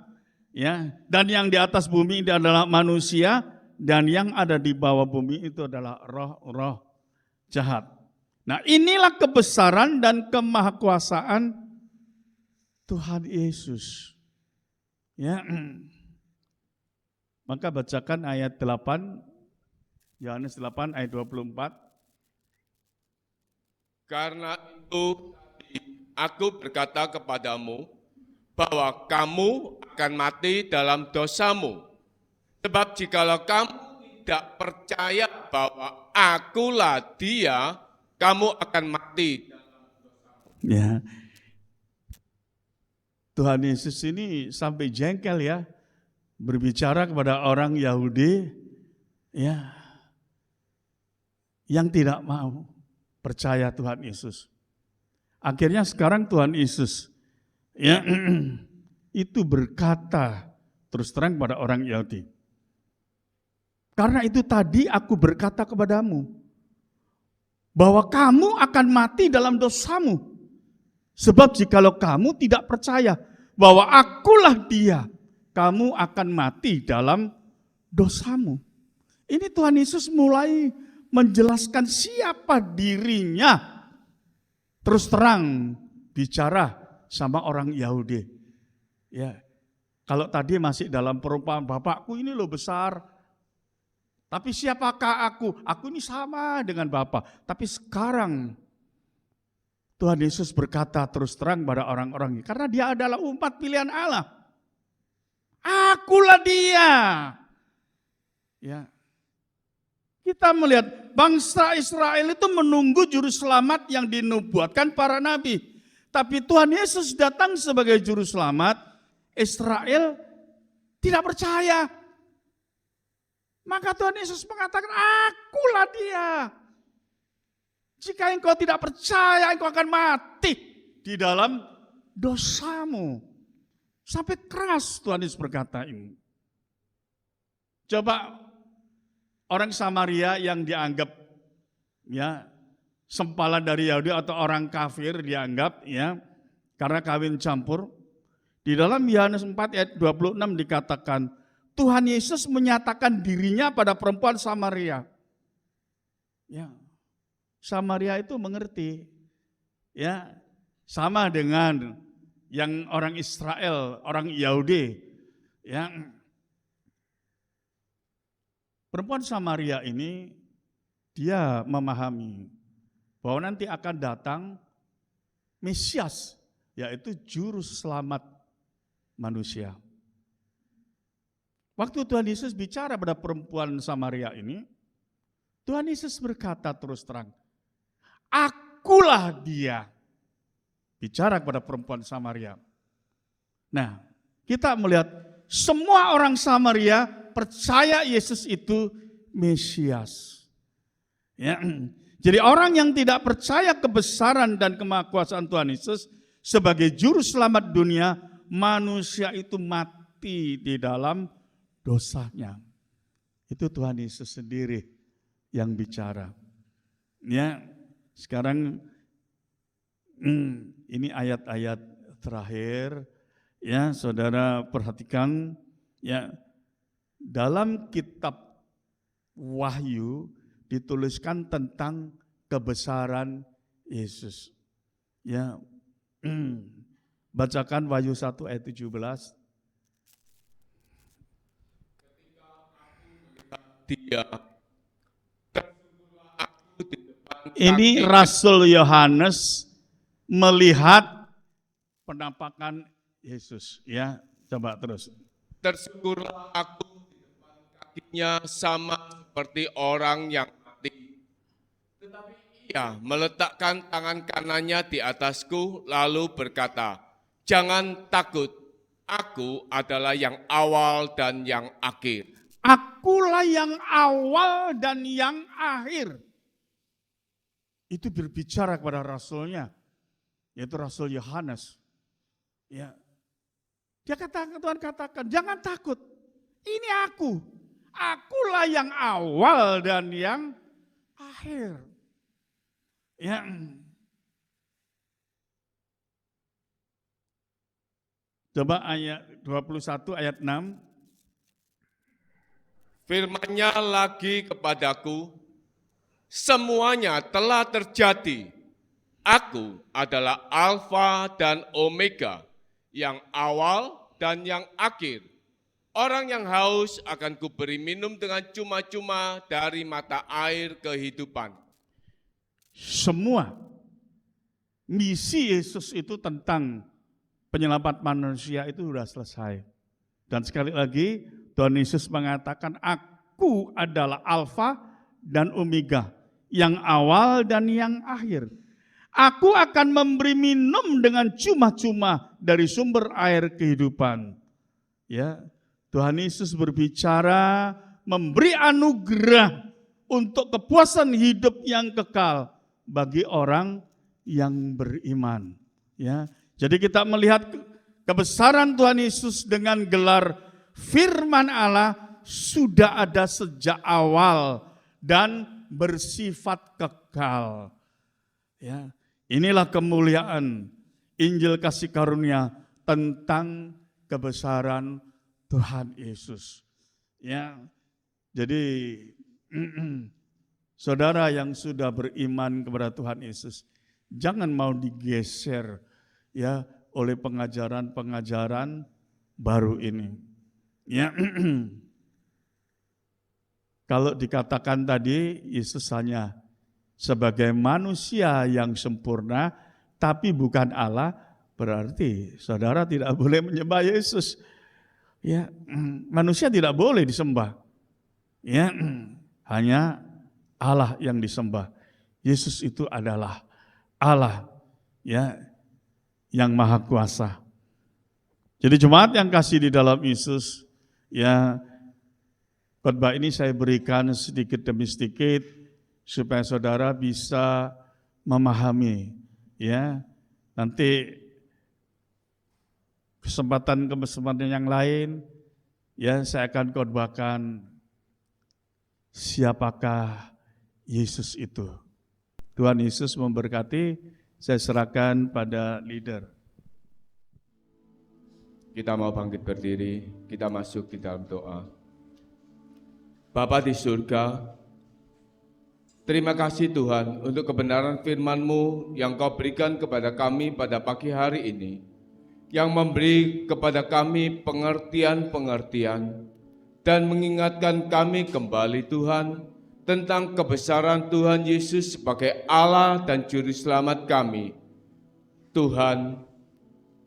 ya, dan yang di atas bumi itu adalah manusia, dan yang ada di bawah bumi itu adalah roh-roh jahat. Nah, inilah kebesaran dan kemahakuasaan Tuhan Yesus. Ya. Maka bacakan ayat 8, Yohanes 8 ayat 24. Karena itu aku berkata kepadamu bahwa kamu akan mati dalam dosamu. Sebab jikalau kamu tidak percaya bahwa akulah Dia, kamu akan mati. Ya. Tuhan Yesus ini sampai jengkel ya, berbicara kepada orang Yahudi ya, yang tidak mau percaya Tuhan Yesus. Akhirnya sekarang Tuhan Yesus ya itu berkata terus terang kepada orang Yahudi. Karena itu tadi aku berkata kepadamu bahwa kamu akan mati dalam dosamu. Sebab jikalau kamu tidak percaya bahwa akulah Dia, kamu akan mati dalam dosamu. Ini Tuhan Yesus mulai menjelaskan siapa dirinya. Terus terang bicara sama orang Yahudi. Ya, kalau tadi masih dalam perumpamaan, Bapakku ini loh besar. Tapi siapakah aku? Aku ini sama dengan Bapa. Tapi sekarang Tuhan Yesus berkata terus terang pada orang-orang ini, karena Dia adalah umat pilihan Allah. Akulah Dia. Ya. Kita melihat bangsa Israel itu menunggu juru selamat yang dinubuatkan para nabi. Tapi Tuhan Yesus datang sebagai juru selamat, Israel tidak percaya. Maka Tuhan Yesus mengatakan, akulah Dia. Jika engkau tidak percaya, engkau akan mati di dalam dosamu. Sampai keras Tuhan Yesus berkata ini. Coba orang Samaria yang dianggap ya sempalan dari Yahudi atau orang kafir dianggap ya karena kawin campur. Di dalam Yohanes 4 ayat 26 dikatakan, Tuhan Yesus menyatakan dirinya pada perempuan Samaria. Ya. Samaria itu mengerti, ya sama dengan yang orang Israel, orang Yahudi, ya. Perempuan Samaria ini dia memahami bahwa nanti akan datang Mesias, yaitu juru selamat manusia. Waktu Tuhan Yesus bicara pada perempuan Samaria ini, Tuhan Yesus berkata terus terang, akulah Dia. Bicara kepada perempuan Samaria. Nah, kita melihat semua orang Samaria percaya Yesus itu Mesias. Ya. Jadi orang yang tidak percaya kebesaran dan kemahakuasaan Tuhan Yesus sebagai juru selamat dunia, manusia itu mati di dalam dosanya. Itu Tuhan Yesus sendiri yang bicara. Ya. Sekarang ini ayat-ayat terakhir ya saudara perhatikan ya dalam kitab Wahyu dituliskan tentang kebesaran Yesus. Ya. Bacakan Wahyu 1 ayat 17. Dia Ini Rasul Yohanes melihat penampakan Yesus, ya. Coba terus. tersyukurlah aku di depan kakinya sama seperti orang yang mati. Tetapi ia meletakkan tangan kanannya di atasku lalu berkata, jangan takut, aku adalah yang awal dan yang akhir. Akulah yang awal dan yang akhir. Itu berbicara kepada rasulnya, yaitu Rasul Yohanes. Ya. Dia katakan, Tuhan katakan, jangan takut, ini aku. Akulah yang awal dan yang akhir. Ya. Coba ayat 21 ayat 6. Firman-Nya lagi kepadaku, semuanya telah terjadi. Aku adalah Alfa dan Omega, yang awal dan yang akhir. Orang yang haus akan kuberi minum dengan cuma-cuma dari mata air kehidupan. Semua misi Yesus itu tentang penyelamat manusia itu sudah selesai. Dan sekali lagi Tuhan Yesus mengatakan, aku adalah Alfa dan Omega, yang awal dan yang akhir. Aku akan memberi minum dengan cuma-cuma dari sumber air kehidupan. Ya, Tuhan Yesus berbicara memberi anugerah untuk kepuasan hidup yang kekal bagi orang yang beriman. Ya, jadi kita melihat kebesaran Tuhan Yesus dengan gelar Firman Allah sudah ada sejak awal dan bersifat kekal. Ya, inilah kemuliaan Injil kasih karunia tentang kebesaran Tuhan Yesus. Ya, jadi saudara yang sudah beriman kepada Tuhan Yesus, jangan mau digeser ya oleh pengajaran-pengajaran baru ini. Ya, kalau dikatakan tadi Yesus hanya sebagai manusia yang sempurna, tapi bukan Allah, berarti saudara tidak boleh menyembah Yesus. Ya, manusia tidak boleh disembah. Ya, hanya Allah yang disembah. Yesus itu adalah Allah, ya, yang maha kuasa. Jadi jemaat yang kasih di dalam Yesus, ya, khotbah ini saya berikan sedikit demi sedikit supaya saudara bisa memahami, ya. Nanti kesempatan yang lain, ya, saya akan khotbahkan siapakah Yesus itu. Tuhan Yesus memberkati, saya serahkan pada leader. Kita mau bangkit berdiri, kita masuk di dalam doa. Bapa di surga, terima kasih Tuhan untuk kebenaran firman-Mu yang Kau berikan kepada kami pada pagi hari ini, yang memberi kepada kami pengertian-pengertian dan mengingatkan kami kembali Tuhan tentang kebesaran Tuhan Yesus sebagai Allah dan Juru Selamat kami. Tuhan,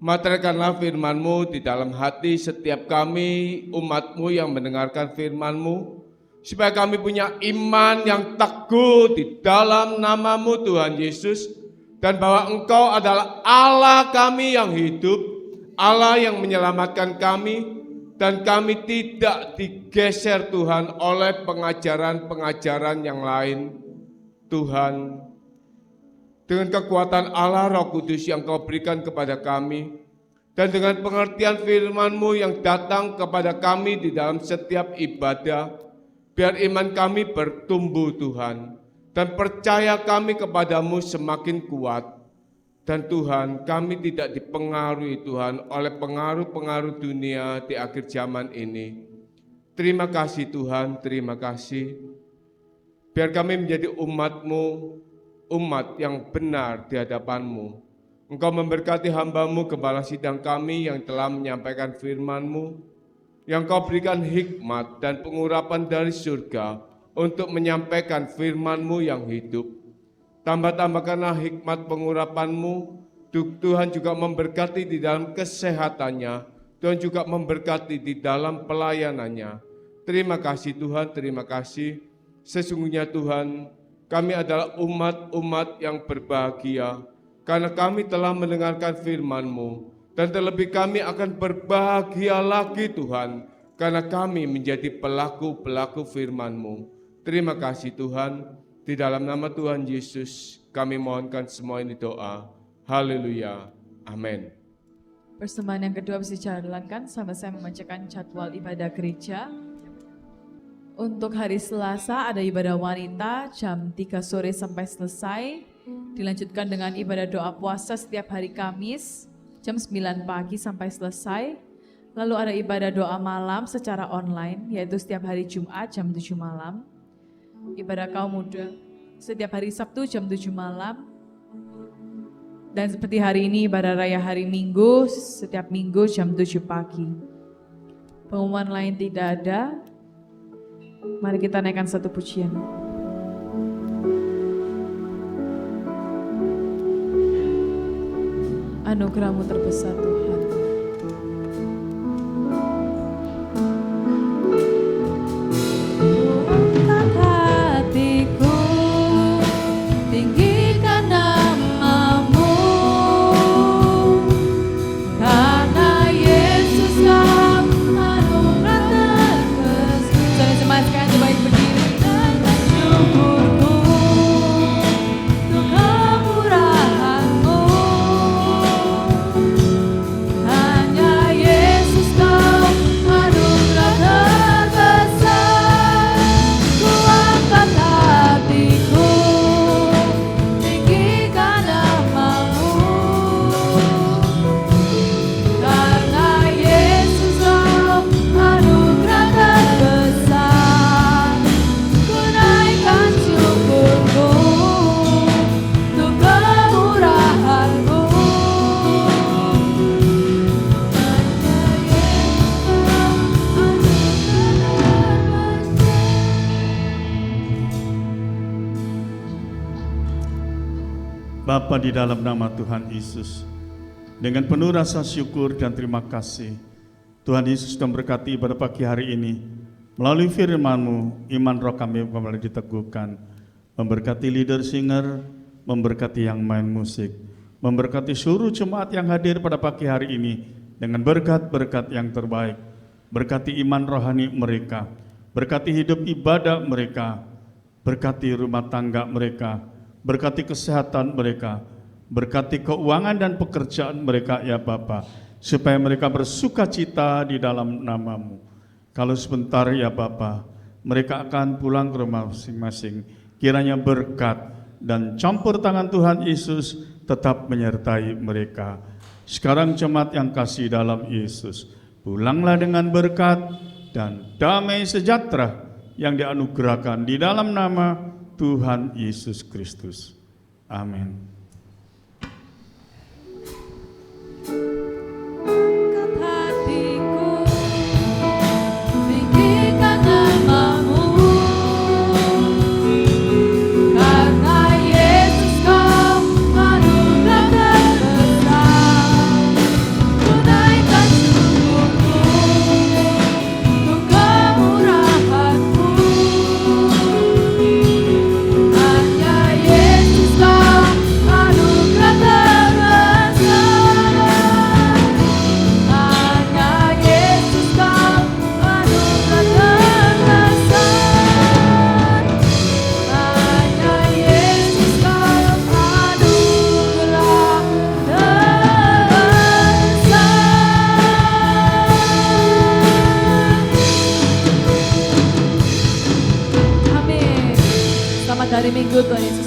materaikanlah firman-Mu di dalam hati setiap kami, umat-Mu yang mendengarkan firman-Mu, supaya kami punya iman yang teguh di dalam nama-Mu Tuhan Yesus, dan bahwa Engkau adalah Allah kami yang hidup, Allah yang menyelamatkan kami, dan kami tidak digeser Tuhan oleh pengajaran-pengajaran yang lain. Tuhan, dengan kekuatan Allah Roh Kudus yang Kau berikan kepada kami, dan dengan pengertian firman-Mu yang datang kepada kami di dalam setiap ibadah, biar iman kami bertumbuh Tuhan, dan percaya kami kepadamu semakin kuat. Dan Tuhan, kami tidak dipengaruhi Tuhan oleh pengaruh-pengaruh dunia di akhir zaman ini. Terima kasih Tuhan, terima kasih. Biar kami menjadi umat-Mu, umat yang benar di hadapan-Mu. Engkau memberkati hamba-Mu, Gembala Sidang kami yang telah menyampaikan firman-Mu, yang Kau berikan hikmat dan pengurapan dari surga untuk menyampaikan firman-Mu yang hidup. Tambah-tambahkanlah hikmat pengurapan-Mu, Tuhan juga memberkati di dalam kesehatannya, Tuhan juga memberkati di dalam pelayanannya. Terima kasih Tuhan, terima kasih. Sesungguhnya Tuhan, kami adalah umat-umat yang berbahagia, karena kami telah mendengarkan firman-Mu, dan terlebih kami akan berbahagia lagi Tuhan, karena kami menjadi pelaku-pelaku firman-Mu. Terima kasih Tuhan, di dalam nama Tuhan Yesus kami mohonkan semua ini doa. Haleluya, amin. Persembahan yang kedua bisa dijalankan sambil saya membacakan jadwal ibadah gereja. Untuk hari Selasa ada ibadah wanita jam 3 sore sampai selesai. Dilanjutkan dengan ibadah doa puasa setiap hari Kamis jam 9 pagi sampai selesai. Lalu ada ibadah doa malam secara online yaitu setiap hari Jumat jam 7 malam. Ibadah kaum muda setiap hari Sabtu jam 7 malam. Dan seperti hari ini ibadah raya hari Minggu, setiap Minggu jam 7 pagi. Pengumuman lain tidak ada. Mari kita naikkan satu pujian. Anugerah-Mu terbesar Tuhan. Angkat hatiku, tinggikan nama-Mu, karena Yesus Kau anugerah terbesar. Saya semaskan baik berdiri dan syukurku untuk kemurahan-Mu. Hanya Yesus Kau anugerah terbesar. Ku angkat hatiku, tinggikan nama-Mu, karena Yesus Kau anugerah terbesar. Ku naikkan syukurku untuk kemurahan-Mu. Bapa, di dalam nama Tuhan Yesus, dengan penuh rasa syukur dan terima kasih, Tuhan Yesus sudah memberkati pada pagi hari ini. Melalui firman-Mu, iman roh kami kembali diteguhkan. Memberkati leader singer, memberkati yang main musik, memberkati seluruh jemaat yang hadir pada pagi hari ini dengan berkat-berkat yang terbaik. Berkati iman rohani mereka, berkati hidup ibadah mereka, berkati rumah tangga mereka, berkati kesehatan mereka, berkati keuangan dan pekerjaan mereka ya Bapa, supaya mereka bersuka cita di dalam nama-Mu. Kalau sebentar ya Bapa, mereka akan pulang ke rumah masing-masing. Kiranya berkat dan campur tangan Tuhan Yesus tetap menyertai mereka. Sekarang jemaat yang kasih dalam Yesus, pulanglah dengan berkat dan damai sejahtera yang dianugerahkan di dalam nama Tuhan Yesus Kristus. Amin. Angkat hatiku, tinggikan nama-Mu, karena Yesus Kau anugerah terbesar. Ku naikkan syukurku untuk kemurahan-Mu. Hanya Yesus Kau anugerah terbesar. Hanya Yesus Kau anugerah terbesar. Hanya Yesus Kau anugerah terbesar. Amin. Selamat hari Minggu, Tuhan Yesus